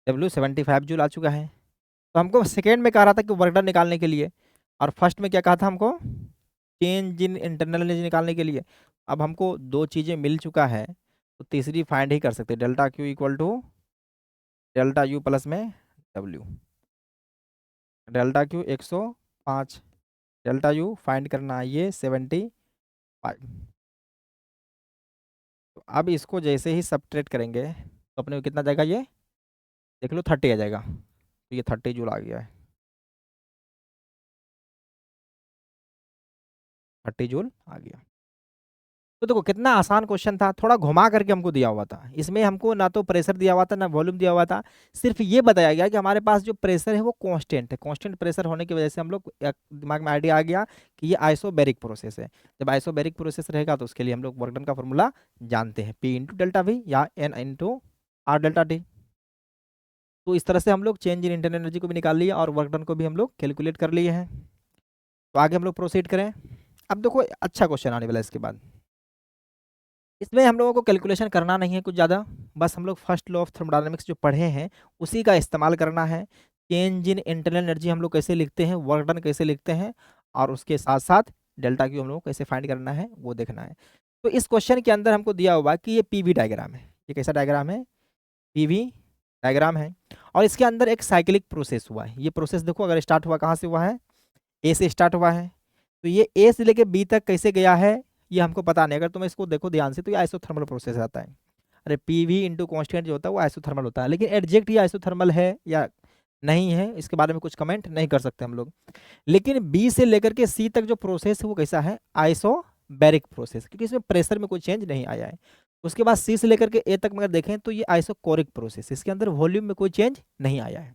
डब्लू 75 जूल आ चुका है। तो हमको सेकेंड में कह रहा था कि वर्क डन निकालने के लिए, और फर्स्ट में क्या कहा था हमको चेंज इन इंटरनल एनर्जी निकालने के लिए। अब हमको दो चीज़ें मिल चुका है तो तीसरी फाइंड ही कर सकते हैं, delta Q equal to delta U plus में W. Delta Q 105, delta U find करना है ये 75। तो अब इसको जैसे ही सबट्रैक्ट करेंगे तो अपने को कितना जाएगा, ये देख लो 30 आ जाएगा, तो ये 30 जूल आ गया है, 30 जूल आ गया। तो देखो कितना आसान क्वेश्चन था, थोड़ा घुमा करके हमको दिया हुआ था। इसमें हमको ना तो प्रेशर दिया हुआ था ना वॉल्यूम दिया हुआ था, सिर्फ ये बताया गया कि हमारे पास जो प्रेशर है वो कांस्टेंट है। कांस्टेंट प्रेशर होने की वजह से हम लोग दिमाग में आइडिया आ गया कि ये आइसोबैरिक प्रोसेस है। जब आइसोबैरिक प्रोसेस रहेगा तो उसके लिए हम लोग वर्क डन का फॉर्मूला जानते हैं, पी इंटू डेल्टा वी या N into R delta T. तो इस तरह से हम लोग चेंज इन इंटरनल एनर्जी को भी निकाल लिया और वर्क डन को भी हम लोग कैलकुलेट कर लिए हैं। तो आगे हम लोग प्रोसीड करें। अब देखो अच्छा क्वेश्चन आने वाला है इसके बाद। इसमें हम लोगों को कैलकुलेशन करना नहीं है कुछ ज़्यादा, बस हम लोग फर्स्ट लॉ ऑफ थर्मोडायनामिक्स जो पढ़े हैं उसी का इस्तेमाल करना है। चेंज इन इंटरनल एनर्जी हम लोग कैसे लिखते हैं, वर्क डन कैसे लिखते हैं, और उसके साथ साथ डेल्टा क्यू हम लोग को कैसे फाइंड करना है वो देखना है। तो इस क्वेश्चन के अंदर हमको दिया हुआ है कि ये पीवी डायग्राम है। ये कैसा डायग्राम है, पीवी डायग्राम है। और इसके अंदर एक साइक्लिक प्रोसेस हुआ है। ये प्रोसेस देखो अगर स्टार्ट हुआ कहाँ से हुआ है, ए से स्टार्ट हुआ है। तो ये ए से लेके बी तक कैसे गया है ये हमको पता नहीं। अगर तुम इसको देखो ध्यान से तो ये आइसोथर्मल प्रोसेस आता है। अरे पी वी इंटू कॉन्स्टेंट जो होता है वो आइसोथर्मल होता है, लेकिन एग्जैक्ट ये आइसोथर्मल है या नहीं है इसके बारे में कुछ कमेंट नहीं कर सकते हम लोग। लेकिन बी से लेकर के सी तक जो प्रोसेस है वो कैसा है, आइसोबैरिक प्रोसेस, क्योंकि इसमें प्रेशर में कोई चेंज नहीं आया है। उसके बाद सी से लेकर के ए तक अगर देखें तो ये आइसोकोरिक प्रोसेस, इसके अंदर वॉल्यूम में कोई चेंज नहीं आया है।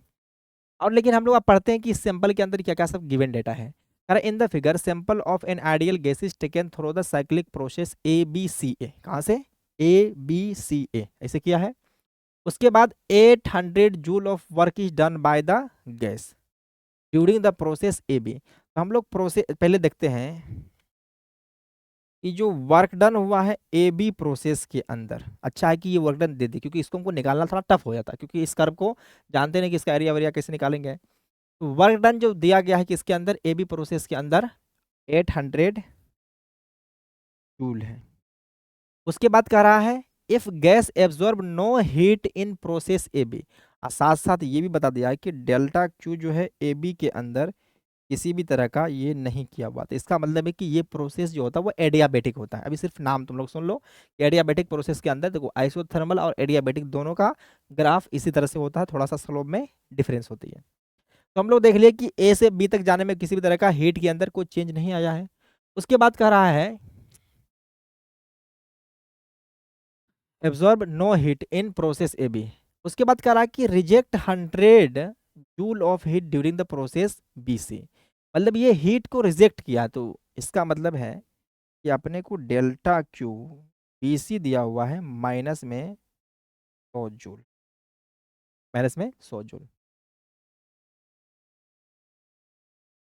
और लेकिन हम लोग अब पढ़ते हैं कि इस सैंपल के अंदर क्या क्या सब गिवन डेटा है। In the figure sample of an ideal gas is taken through the cyclic process A B C A, कहाँ से, ए बी सी ए ऐसे किया है। उसके बाद 800 joule of work is done by the gas during the process A B. तो हम लोग प्रोसेस पहले देखते हैं कि जो वर्क डन हुआ है ए बी प्रोसेस के अंदर। अच्छा है कि ये वर्क डन दे दी, क्योंकि इसको हमको निकालना थोड़ा टफ हो जाता, क्योंकि इस कर्व को जानते नहीं कि इसका एरिया वरिया कैसे निकालेंगे। वर्क डन जो दिया गया है कि इसके अंदर ए बी प्रोसेस के अंदर 800 जूल है। उसके बाद कह रहा है if gas absorb no heat in process A B, और साथ साथ ये भी बता दिया है कि डेल्टा क्यू जो है ए बी के अंदर किसी भी तरह का ये नहीं किया हुआ। तो इसका मतलब है कि ये प्रोसेस जो होता है वो एडियाबेटिक होता है। अभी सिर्फ नाम तुम लोग सुन लो, एडियाबेटिक प्रोसेस के अंदर देखो आइसोथर्मल और एडियाबेटिक दोनों का ग्राफ इसी तरह से होता है, थोड़ा सा स्लोप में डिफरेंस होती है। तो हम लोग देख लिए कि ए से बी तक जाने में किसी भी तरह का हीट के अंदर कोई चेंज नहीं आया है। उसके बाद कह रहा है absorb no heat in process A B. उसके बाद कह रहा है कि reject 100 joule of heat during the process B C. मतलब ये हीट को रिजेक्ट किया, तो इसका मतलब है कि अपने को डेल्टा क्यू बी सी दिया हुआ है माइनस में 100 जूल, माइनस में 100 joule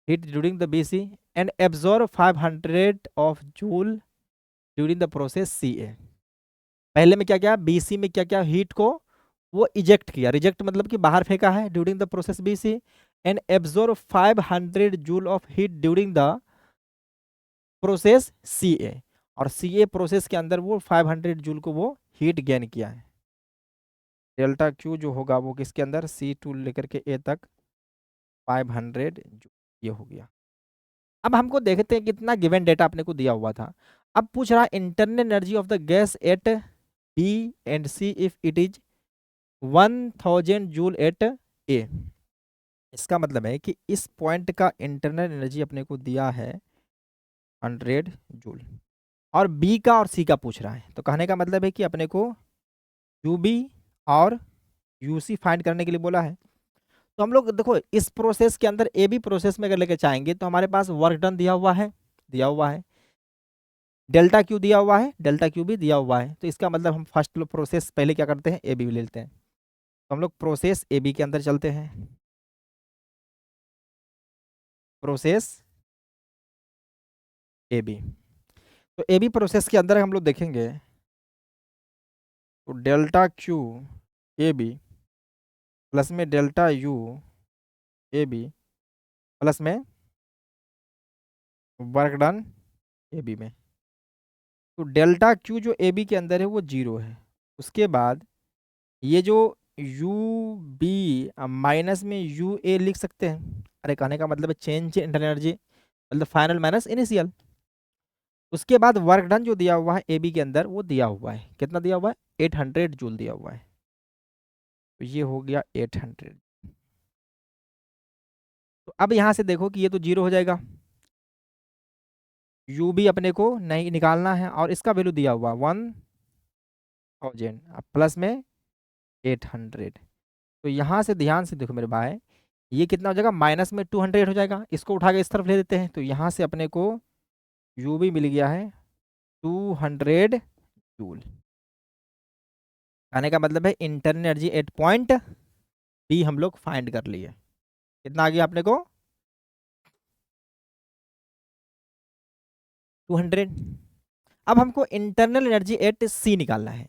heat during the B C and absorb 500 of joule during the process C A. पहले में क्या क्या, बीसी में क्या क्या हीट को वो इजेक्ट किया, रिजेक्ट मतलब कि बाहर फेंका है during the process BC, and absorb 500 joule of heat during the process C A. और सी ए प्रोसेस के अंदर वो 500 जूल को वो हीट गेन किया है। डेल्टा क्यू जो होगा वो किसके अंदर, सी टू लेकर के ए तक 500 जूल, ये हो गया। अब हमको देखते हैं कितना गिवन डेटा अपने को दिया हुआ था। अब पूछ रहा internal energy of the gas at B and C if it is 1000 joule at A. इसका मतलब है कि इस पॉइंट का इंटरनल एनर्जी अपने को दिया है 100 जूल, और बी का और सी का पूछ रहा है। तो कहने का मतलब है कि अपने को यू बी और यू सी फाइंड करने के लिए बोला है। तो हम लोग देखो इस प्रोसेस के अंदर ए बी प्रोसेस में अगर लेके चाहेंगे तो हमारे पास वर्क डन दिया हुआ है, दिया हुआ है, डेल्टा क्यू दिया हुआ है, डेल्टा क्यू भी दिया हुआ है। तो इसका मतलब हम फर्स्ट प्रोसेस पहले क्या करते हैं, ए बी ले लेते हैं। तो हम लोग प्रोसेस ए बी के अंदर चलते हैं। प्रोसेस ए बी, तो ए बी प्रोसेस के अंदर हम लोग देखेंगे तो delta Q A B plus में delta U A B plus में वर्क डन ए बी में। तो डेल्टा क्यू जो ए बी के अंदर है वो 0 है। उसके बाद ये जो यू बी माइनस में यू ए लिख सकते हैं। अरे कहने का मतलब है चेंज इन एनर्जी, मतलब फाइनल माइनस इनिशियल। उसके बाद वर्क डन जो दिया हुआ है ए बी के अंदर वो दिया हुआ है, कितना दिया हुआ है, 800 जूल दिया हुआ है। तो ये हो गया 800। तो अब यहाँ से देखो कि ये तो 0 हो जाएगा, यू भी अपने को नहीं निकालना है और इसका वैल्यू दिया हुआ 1000 प्लस में 800। तो यहाँ से ध्यान से देखो मेरे भाई, ये कितना हो जाएगा, माइनस में 200 हो जाएगा। इसको उठा के इस तरफ ले देते हैं, तो यहाँ से अपने को यू भी मिल गया है 200 जूल। कहने का मतलब है internal energy at point B हम लोग फाइंड कर लिए। कितना आ गया अपने को 200। अब हमको इंटरनल एनर्जी एट सी निकालना है।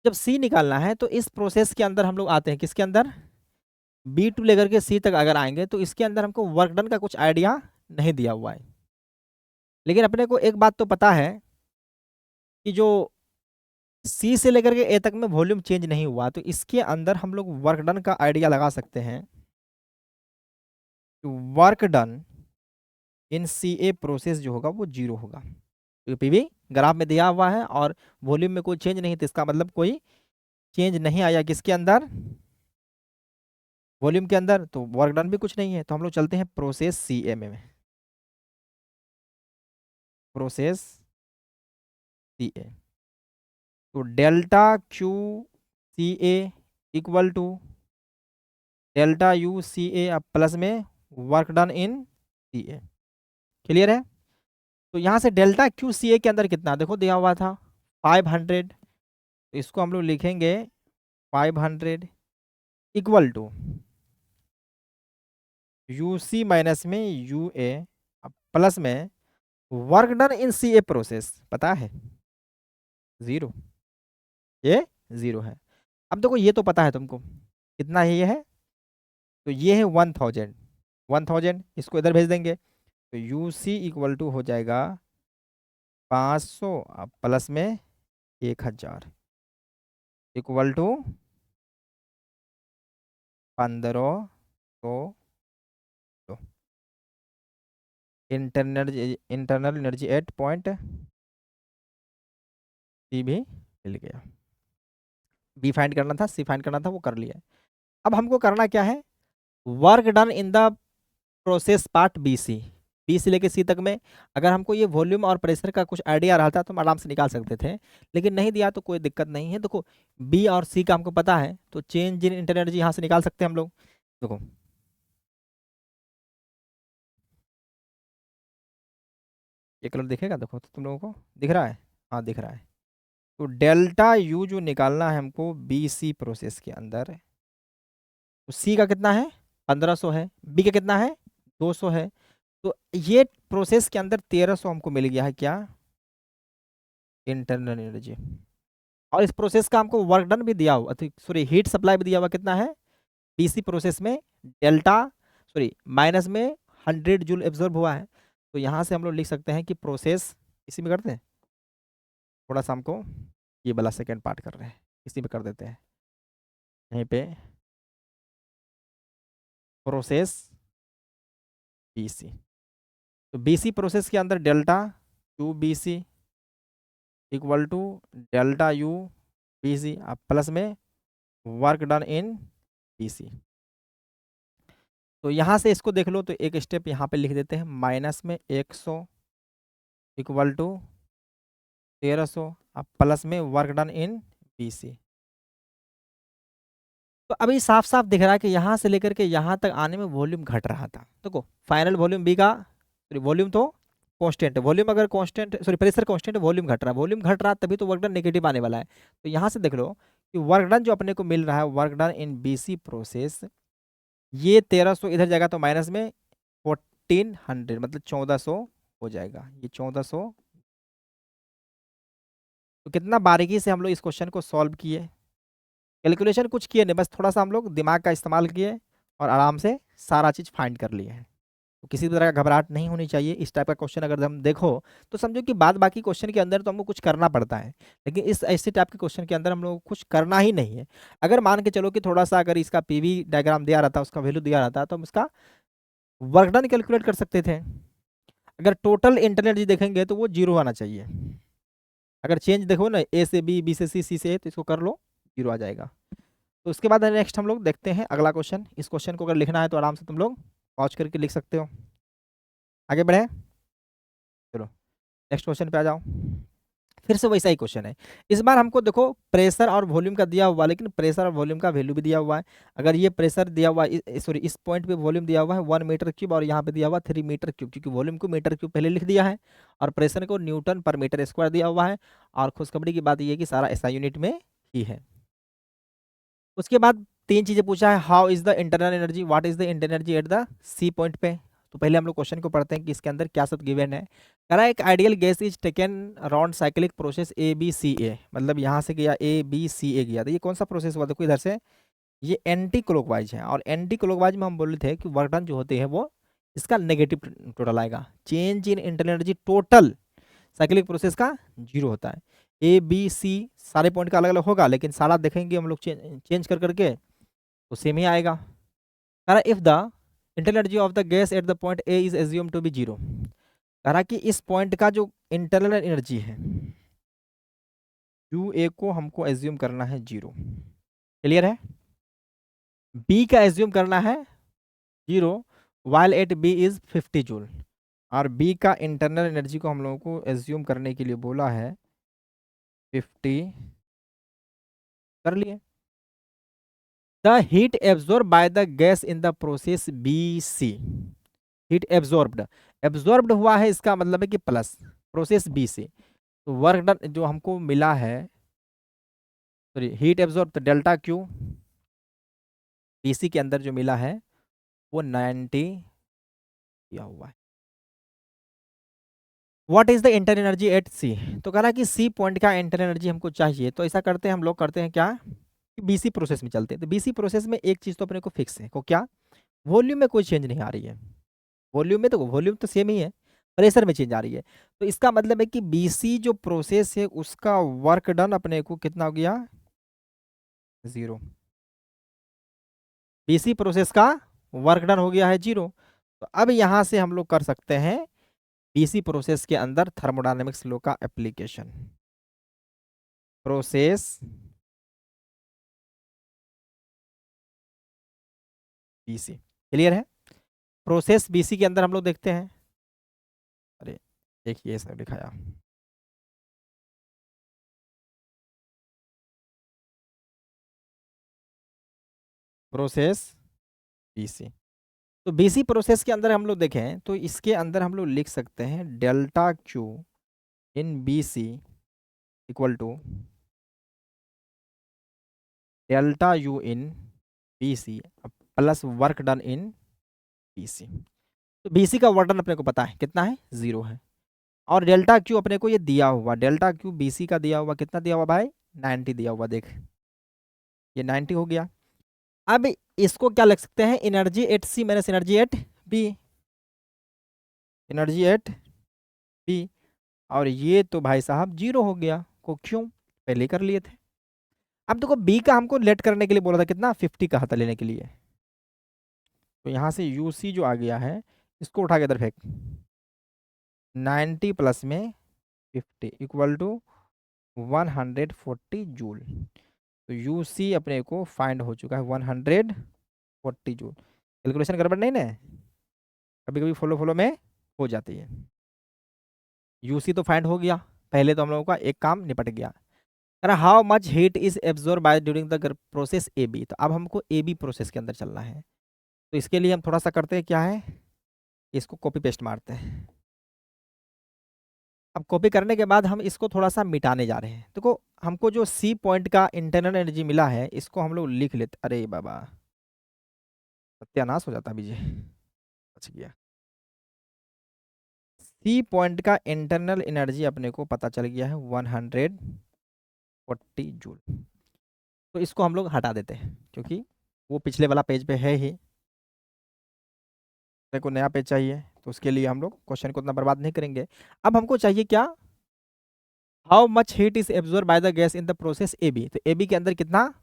जब सी निकालना है तो इस प्रोसेस के अंदर हम लोग आते हैं, किसके अंदर, बी टू लेकर के सी तक अगर आएंगे तो इसके अंदर हमको वर्क डन का कुछ आइडिया नहीं दिया हुआ है। लेकिन अपने को एक बात तो पता है कि जो सी से लेकर के ए तक में वॉल्यूम चेंज नहीं हुआ, तो इसके अंदर हम लोग वर्क डन का आइडिया लगा सकते हैं। Work done in C A process जो होगा वो 0 होगा, क्योंकि पीवी ग्राफ में दिया हुआ है और वॉल्यूम में कोई चेंज नहीं, तो इसका मतलब कोई चेंज नहीं आया किसके अंदर, वॉल्यूम के अंदर, तो वर्क डन भी कुछ नहीं है। तो हम लोग चलते हैं प्रोसेस सी ए में, प्रोसेस सी ए। तो delta Q C A equal to delta U C A plus में work done in C A. Clear है। तो यहाँ से डेल्टा क्यू सी ए के अंदर कितना देखो दिया हुआ था 500, तो इसको हम लोग लिखेंगे 500 equal to U C minus में यू ए प्लस में work done in C A process, पता है 0, ये 0 है। अब देखो ये तो पता है तुमको कितना है, ये है, तो ये है 1000, इसको इधर भेज देंगे, तो यू सी इक्वल टू हो जाएगा 500 प्लस में 1000 equal to 1500। Internal energy at point C भी मिल गया। बी फाइंड करना था, सी फाइंड करना था, वो कर लिया। अब हमको करना क्या है, work done in the process part B C, B से लेके सी तक में अगर हमको ये वॉल्यूम और प्रेशर का कुछ आइडिया रहा था तो हम आराम से निकाल सकते थे, लेकिन नहीं दिया तो कोई दिक्कत नहीं है। देखो बी और सी का हमको पता है, तो चेंज इन इंटरनल एनर्जी यहाँ से निकाल सकते हैं हम लोग। देखो ये कलर दिखेगा, देखो तो तुम लोगों को दिख रहा है, हाँ दिख रहा है। तो डेल्टा यू जो निकालना है हमको बी सी प्रोसेस के अंदर, तो सी का कितना है 1500 है, बी का कितना है 200 है, तो ये प्रोसेस के अंदर 1300 हमको मिल गया है क्या, इंटरनल एनर्जी। और इस प्रोसेस का हमको वर्क डन भी दिया हुआ, सॉरी हीट सप्लाई भी दिया हुआ, कितना है बीसी प्रोसेस में डेल्टा सॉरी माइनस में 100 जूल एब्जॉर्ब हुआ है। तो यहाँ से हम लोग लिख सकते हैं कि प्रोसेस, इसी में करते हैं, थोड़ा सा हमको ये वाला सेकेंड पार्ट कर रहे हैं, इसी में कर देते हैं यहीं पे, प्रोसेस बीसी। तो बीसी प्रोसेस के अंदर delta U BC equal to delta U BC plus में वर्क डन इन बीसी। तो यहाँ से इसको देख लो, तो एक स्टेप यहाँ पे लिख देते हैं, माइनस में 100 इक्वल टू 1300 प्लस में वर्क डन इन बीसी। तो अभी साफ साफ दिख रहा है कि यहाँ से लेकर के यहाँ तक आने में वॉल्यूम घट रहा था। देखो फाइनल वॉल्यूम बी का, वॉल्यूम तो कांस्टेंट है, वॉल्यूम अगर कांस्टेंट सॉरी प्रेशर कांस्टेंट है, वॉल्यूम घट रहा है, वॉल्यूम घट रहा है तभी तो वर्क डन नेगेटिव आने वाला है। तो यहाँ से देख लो कि वर्क डन जो अपने को मिल रहा है, work done in BC process, ये 1300 इधर जाएगा तो माइनस में 1400 मतलब 1400 हो जाएगा, ये 1400। तो कितना बारीकी से हम लोग इस क्वेश्चन को सॉल्व किए, कैलकुलेशन कुछ किए नहीं, बस थोड़ा सा हम लोग दिमाग का इस्तेमाल किए और आराम से सारा चीज़ फाइंड कर लिए हैं। तो किसी भी तरह का घबराहट नहीं होनी चाहिए। इस टाइप का क्वेश्चन अगर हम देखो तो समझो कि बाद बाकी क्वेश्चन के अंदर तो हमको कुछ करना पड़ता है, लेकिन इस ऐसे टाइप के क्वेश्चन के अंदर हम लोग को कुछ करना ही नहीं है। अगर मान के चलो कि थोड़ा सा अगर इसका पीवी डायग्राम दिया रहता, उसका वैल्यू दिया रहता, तो हम इसका वर्क डन कैलकुलेट कर सकते थे। अगर टोटल इंटरनल एनर्जी देखेंगे तो वो 0 आना चाहिए। अगर चेंज देखो ना, ए से बी, बी से सी, सी से ए, तो इसको कर लो 0 आ जाएगा। तो उसके बाद नेक्स्ट हम लोग देखते हैं अगला क्वेश्चन। इस क्वेश्चन को अगर लिखना है तो आराम से तुम लोग पॉज करके लिख सकते हो। आगे बढ़े, चलो। नेक्स्ट क्वेश्चन पे आ जाओ। फिर से वैसा ही क्वेश्चन है। इस बार हमको देखो प्रेशर और वॉल्यूम का दिया हुआ है, लेकिन प्रेशर और वॉल्यूम का वैल्यू भी दिया हुआ है। अगर ये प्रेशर दिया हुआ है, सॉरी इस पॉइंट पे वॉल्यूम दिया हुआ है 1 मीटर क्यूब, और यहाँ पे दिया हुआ 3 मीटर क्यूब, क्योंकि वॉल्यूम को मीटर क्यूब पहले लिख दिया है और प्रेशर को न्यूटन पर मीटर स्क्वायर दिया हुआ है। और खुशखबरी की बात ये है कि सारा ऐसा यूनिट में ही है। उसके बाद तीन चीजें पूछा है। How is the internal energy, what is the internal energy at the C point पे। तो पहले हम लोग क्वेश्चन को पढ़ते हैं कि इसके अंदर क्या सब गिवन है। कह रहा है एक ideal gas is taken around cyclic process A B C A, मतलब यहाँ से गया ए बी सी ए गया, तो ये कौन सा प्रोसेस हुआ, देखो इधर से ये एंटी क्लॉकवाइज है, और एंटी क्लॉकवाइज में हम बोल रहे थे कि वर्क डन जो होते हैं वो इसका नेगेटिव टोटल आएगा। Change in internal energy total cyclic process का जीरो होता है। ए बी सी सारे पॉइंट का अलग अलग होगा, लेकिन सारा देखेंगे हम लोग चेंज कर करके तो सेम ही आएगा। कह रहा if the internal energy of the gas at the point A is assume to be zero, कह रहा कि इस पॉइंट का जो इंटरनल एनर्जी है यू ए को हमको एज्यूम करना है जीरो। क्लियर है। बी का एज्यूम करना है zero, while at B is 50 joule, और बी का इंटरनल एनर्जी को हम लोगों को एज्यूम करने के लिए बोला है 50। कर लिए। The heat absorb by the gas in the process B C, heat absorbed, absorbed हुआ है इसका मतलब है कि प्लस प्रोसेस बी सी। तो वर्क डन जो हमको मिला है, सॉरी हीट एब्जॉर्ब, तो डेल्टा क्यू बी सी के अंदर जो मिला है वो 90 दिया हुआ है। What is the inter energy at C, तो कह रहा है कि सी पॉइंट का इंटर एनर्जी हमको चाहिए। तो ऐसा करते हैं हम लोग, करते हैं क्या, बीसी प्रोसेस में चलते हैं। तो बीसी प्रोसेस में एक चीज तो अपने को फिक्स है, को क्या, वॉल्यूम में कोई चेंज नहीं आ रही है। वॉल्यूम में तो वॉल्यूम तो सेम ही है, प्रेशर में चेंज आ रही है। तो इसका मतलब है कि बीसी जो प्रोसेस है उसका वर्क डन अपने को कितना हो गया, जीरो। बीसी प्रोसेस का वर्क डन हो गया है जीरो। तो अब यहां से हम लोग कर सकते हैं बीसी प्रोसेस के अंदर थर्मोडायनेमिक्स लॉ का एप्लीकेशन। प्रोसेस बीसी, क्लियर है। प्रोसेस बीसी के अंदर हम लोग देखते हैं, अरे देखिए सब दिखाया, प्रोसेस बीसी। तो बीसी प्रोसेस के अंदर हम लोग देखें तो इसके अंदर हम लोग लिख सकते हैं delta Q in BC equal to delta U in BC plus work done in BC. तो बीसी का वर्क डन अपने को पता है कितना है, जीरो है। और डेल्टा क्यू अपने को ये दिया हुआ, डेल्टा क्यू बीसी का दिया हुआ कितना दिया हुआ भाई, 90 दिया हुआ, देख ये 90 हो गया। अब इसको क्या लिख सकते हैं, energy at C minus energy at B, energy at B. और ये तो भाई साहब जीरो हो गया, को क्यों, पहले कर लिए थे। अब देखो बी का हमको लेट करने के लिए बोला था कितना, 50 कहा था लेने के लिए। तो यहाँ से यू सी जो आ गया है इसको उठा के इधर फेंक, 90 प्लस में 50 इक्वल टू 140 जूल। तो यू सी अपने को फाइंड हो चुका है 140 जूल। कैलकुलेशन गड़बड़ नहीं ना, कभी कभी फॉलो फॉलो में हो जाती है। यूसी तो फाइंड हो गया, पहले तो हम लोगों का एक काम निपट गया। अरे how much heat is absorb by during the process A B, तो अब हमको ए बी प्रोसेस के अंदर चलना है। तो इसके लिए हम थोड़ा सा करते हैं क्या है, इसको कॉपी पेस्ट मारते हैं। अब कॉपी करने के बाद हम इसको थोड़ा सा मिटाने जा रहे हैं। देखो हमको जो सी पॉइंट का इंटरनल एनर्जी मिला है इसको हम लोग लिख लेते, अरे बाबा सत्यानाश हो जाता बीजे, बच गया। सी पॉइंट का इंटरनल एनर्जी अपने को पता चल गया है 140 जूल। तो इसको हम लोग हटा देते हैं क्योंकि वो पिछले वाला पेज पे है ही, मेरे को नया पेज चाहिए। तो उसके लिए हम लोग क्वेश्चन को उतना बर्बाद नहीं करेंगे। अब हमको चाहिए क्या, how much heat is absorb by the gas in the process A B, तो ए बी के अंदर कितना,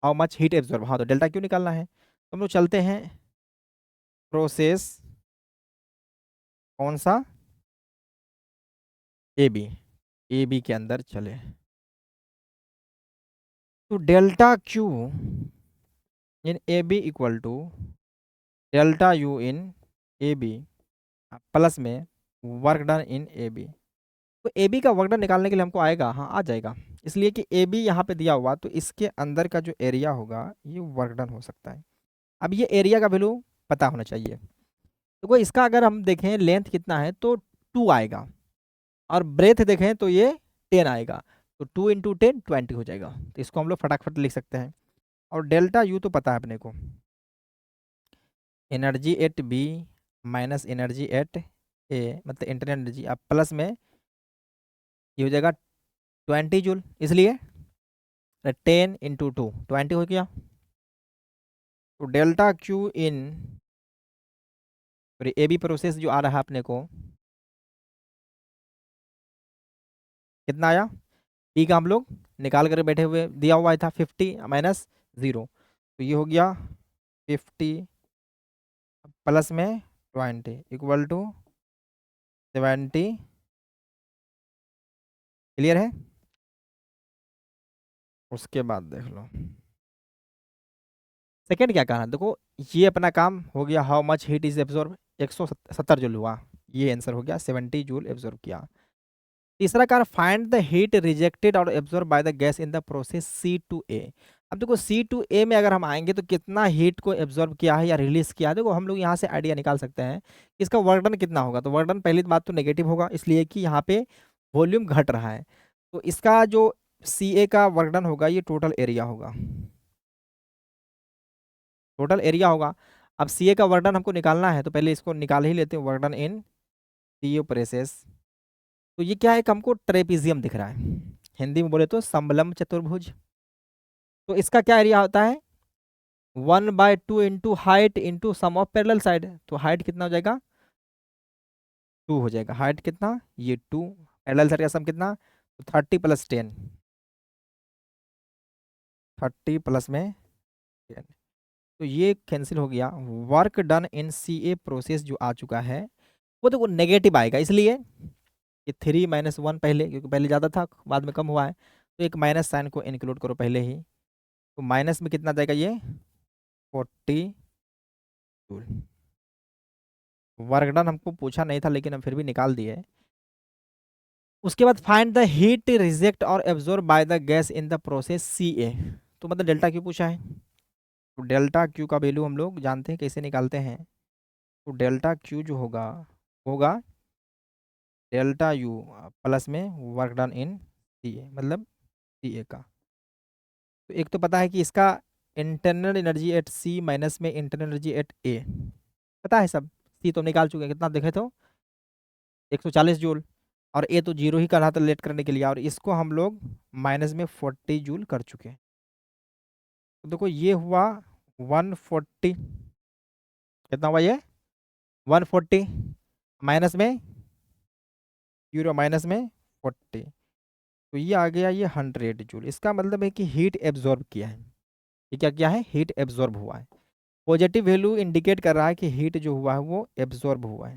हाउ मच हीट एब्जॉर्ब, हाँ तो डेल्टा क्यों निकालना है। तो हम लोग चलते हैं प्रोसेस कौन सा, ए बी, ए बी के अंदर चले। तो delta Q in A B equal to delta U in A B plus में work done in A B. तो ए बी का वर्क डन निकालने के लिए हमको आएगा, हाँ आ जाएगा, इसलिए कि ए बी यहाँ पे दिया हुआ तो इसके अंदर का जो एरिया होगा ये वर्क डन हो सकता है। अब ये एरिया का वैल्यू पता होना चाहिए। तो कोई इसका अगर हम देखें लेंथ कितना है तो 2 आएगा, और ब्रेथ देखें तो ये 10 आएगा, तो 2 इंटू 10 20 हो जाएगा। तो इसको हम लोग फटाफट लिख सकते हैं। और डेल्टा यू तो पता है अपने को, energy at B minus energy at A, मतलब इंटरनल एनर्जी, अब प्लस में ये हो जाएगा 20 जूल, इसलिए 10 इंटू 2 20 हो गया। तो delta Q in A B process जो आ रहा है अपने को कितना आया, पी का हम लोग निकाल कर बैठे हुए, दिया हुआ था 50 माइनस 0, तो ये हो गया 50 प्लस में 20 इक्वल टू 70। क्लियर है। उसके बाद देख लो सेकंड क्या कहा, देखो ये अपना काम हो गया, how much heat is absorb, 170 joule हुआ, ये आंसर हो गया, 70 जूल एब्जॉर्ब किया। तीसरा कार्य फाइंड द हीट रिजेक्टेड और absorb by the gas in the process C2A। अब देखो C2A में अगर हम आएंगे तो कितना हीट को एब्जॉर्ब किया है या रिलीज किया है, देखो हम लोग यहाँ से आइडिया निकाल सकते हैं कि इसका वर्क डन कितना होगा। तो वर्क डन पहली बात तो नेगेटिव होगा, इसलिए कि यहाँ पे वॉल्यूम घट रहा है, तो इसका जो CA का वर्क डन होगा ये टोटल एरिया होगा, टोटल एरिया होगा। अब CA का वर्क डन हमको निकालना है तो पहले इसको निकाल ही लेते हैं, वर्क डन इन CA प्रेसेस। तो ये क्या है, हमको ट्रेपीजियम दिख रहा है, हिंदी में बोले तो समलंब चतुर्भुज। तो इसका क्या एरिया होता है, 1/2 into height into sum of parallel side, तो हाइट कितना हो जाएगा 2 हो जाएगा, हाइट कितना ये 2, पैरेलल साइड का सम कितना, तो 30 प्लस 10, 30 प्लस में 10, तो ये कैंसिल हो गया। वर्क डन इन CA प्रोसेस जो आ चुका है वो देखो नेगेटिव आएगा, इसलिए ये 3 - 1 पहले, क्योंकि पहले ज़्यादा था बाद में कम हुआ है, तो एक माइनस साइन को इंक्लूड करो पहले ही, तो माइनस में कितना जाएगा ये 40 जूल। वर्क डन हमको पूछा नहीं था लेकिन हम फिर भी निकाल दिए। उसके बाद फाइंड द हीट रिजेक्ट और absorb by the gas in the process CA, तो मतलब डेल्टा क्यू पूछा है, तो डेल्टा क्यू का वैल्यू हम लोग जानते हैं कैसे निकालते हैं। तो डेल्टा क्यू जो होगा होगा डेल्टा यू प्लस में वर्क डन इन CA, मतलब CA का। तो एक तो पता है कि इसका internal energy eight C minus में इंटरनल एनर्जी एट A पता है सब, C तो निकाल चुके हैं, कितना देखे तो 140 जूल, और A तो जीरो ही कर रहा था लेट करने के लिए, और इसको हम लोग माइनस में 40 जूल कर चुके हैं। तो देखो ये हुआ 140, कितना हुआ ये 140 माइनस में यूरो माइनस में 40, तो ये आ गया ये 100 जूल। इसका मतलब है कि हीट एब्जॉर्ब किया है, ये क्या किया है, हीट एब्जॉर्ब हुआ है। पॉजिटिव वैल्यू इंडिकेट कर रहा है कि हीट जो हुआ है वो एब्जॉर्ब हुआ है,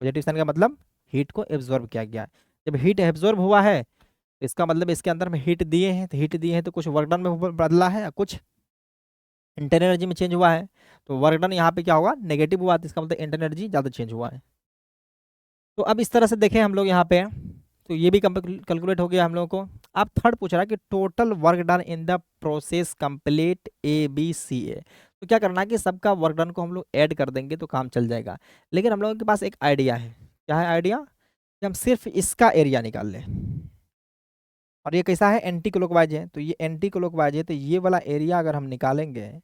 पॉजिटिव साइन का मतलब हीट को एब्जॉर्ब किया गया है। जब हीट एब्जॉर्ब हुआ है तो इसका मतलब इसके अंदर में हीट दिए हैं, तो हीट दिए हैं तो कुछ वर्क डन में बदला है, कुछ इंटरनल एनर्जी में चेंज हुआ है। तो वर्क डन यहाँ पे क्या होगा नेगेटिव हुआ, तो इसका मतलब इंटरनल एनर्जी ज़्यादा चेंज हुआ है। तो अब इस तरह से देखें हम लोग यहाँ पे, तो ये भी कैलकुलेट हो गया हम लोगों को। अब थर्ड पूछ रहा है कि total work done in the process complete ABCA, तो क्या करना है कि सबका वर्क डन को हम लोग ऐड कर देंगे तो काम चल जाएगा। लेकिन हम लोगों के पास एक आइडिया है, क्या है आइडिया, कि हम सिर्फ इसका एरिया निकाल लें, और ये कैसा है एंटी क्लॉकवाइज है, तो ये एंटी क्लॉकवाइज है, तो ये वाला एरिया अगर हम निकालेंगे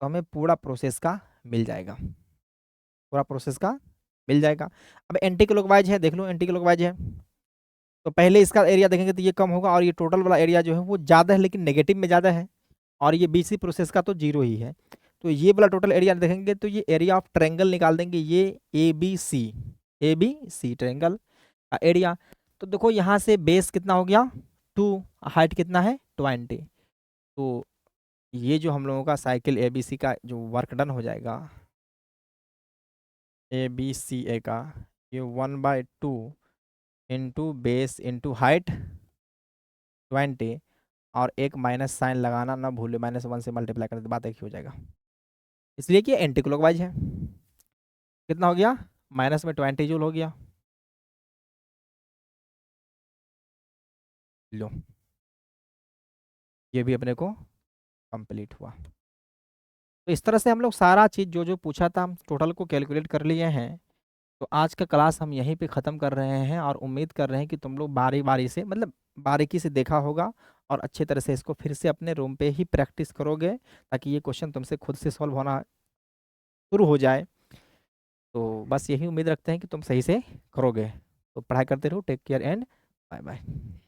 तो हमें पूरा प्रोसेस का मिल जाएगा, पूरा प्रोसेस का मिल जाएगा। अब एंटी क्लॉकवाइज है, देख लो एंटी क्लॉकवाइज है, तो पहले इसका एरिया देखेंगे तो ये कम होगा, और ये टोटल वाला एरिया जो है वो ज़्यादा है लेकिन नेगेटिव में ज़्यादा है, और ये BC प्रोसेस का तो जीरो ही है। तो ये वाला टोटल एरिया देखेंगे तो ये एरिया ऑफ ट्रायंगल निकाल देंगे, ये ABC ट्रायंगल का एरिया। तो देखो यहाँ से बेस कितना हो गया 2, हाइट कितना है 20, तो ये जो हम लोगों का साइकिल ABC का जो वर्क डन हो जाएगा ABCA का, ये 1/2 इंटू बेस इंटू हाइट 20, और एक माइनस साइन लगाना ना भूले, -1 से मल्टीप्लाई करने के बाद एक ही हो जाएगा, इसलिए कि एंटी क्लॉकवाइज है। कितना हो गया माइनस में 20 जूल हो गया। लो, ये भी अपने को कंप्लीट हुआ। तो इस तरह से हम लोग सारा चीज़ जो जो पूछा था हम टोटल को कैलकुलेट कर लिए हैं। तो आज का क्लास हम यहीं पे ख़त्म कर रहे हैं और उम्मीद कर रहे हैं कि तुम लोग बारी बारी से मतलब बारीकी से देखा होगा और अच्छे तरह से इसको फिर से अपने रूम पे ही प्रैक्टिस करोगे, ताकि ये क्वेश्चन तुमसे खुद से सॉल्व होना शुरू हो जाए। तो बस यही उम्मीद रखते हैं कि तुम सही से करोगे। तो पढ़ाई करते रहो। Take care and bye bye.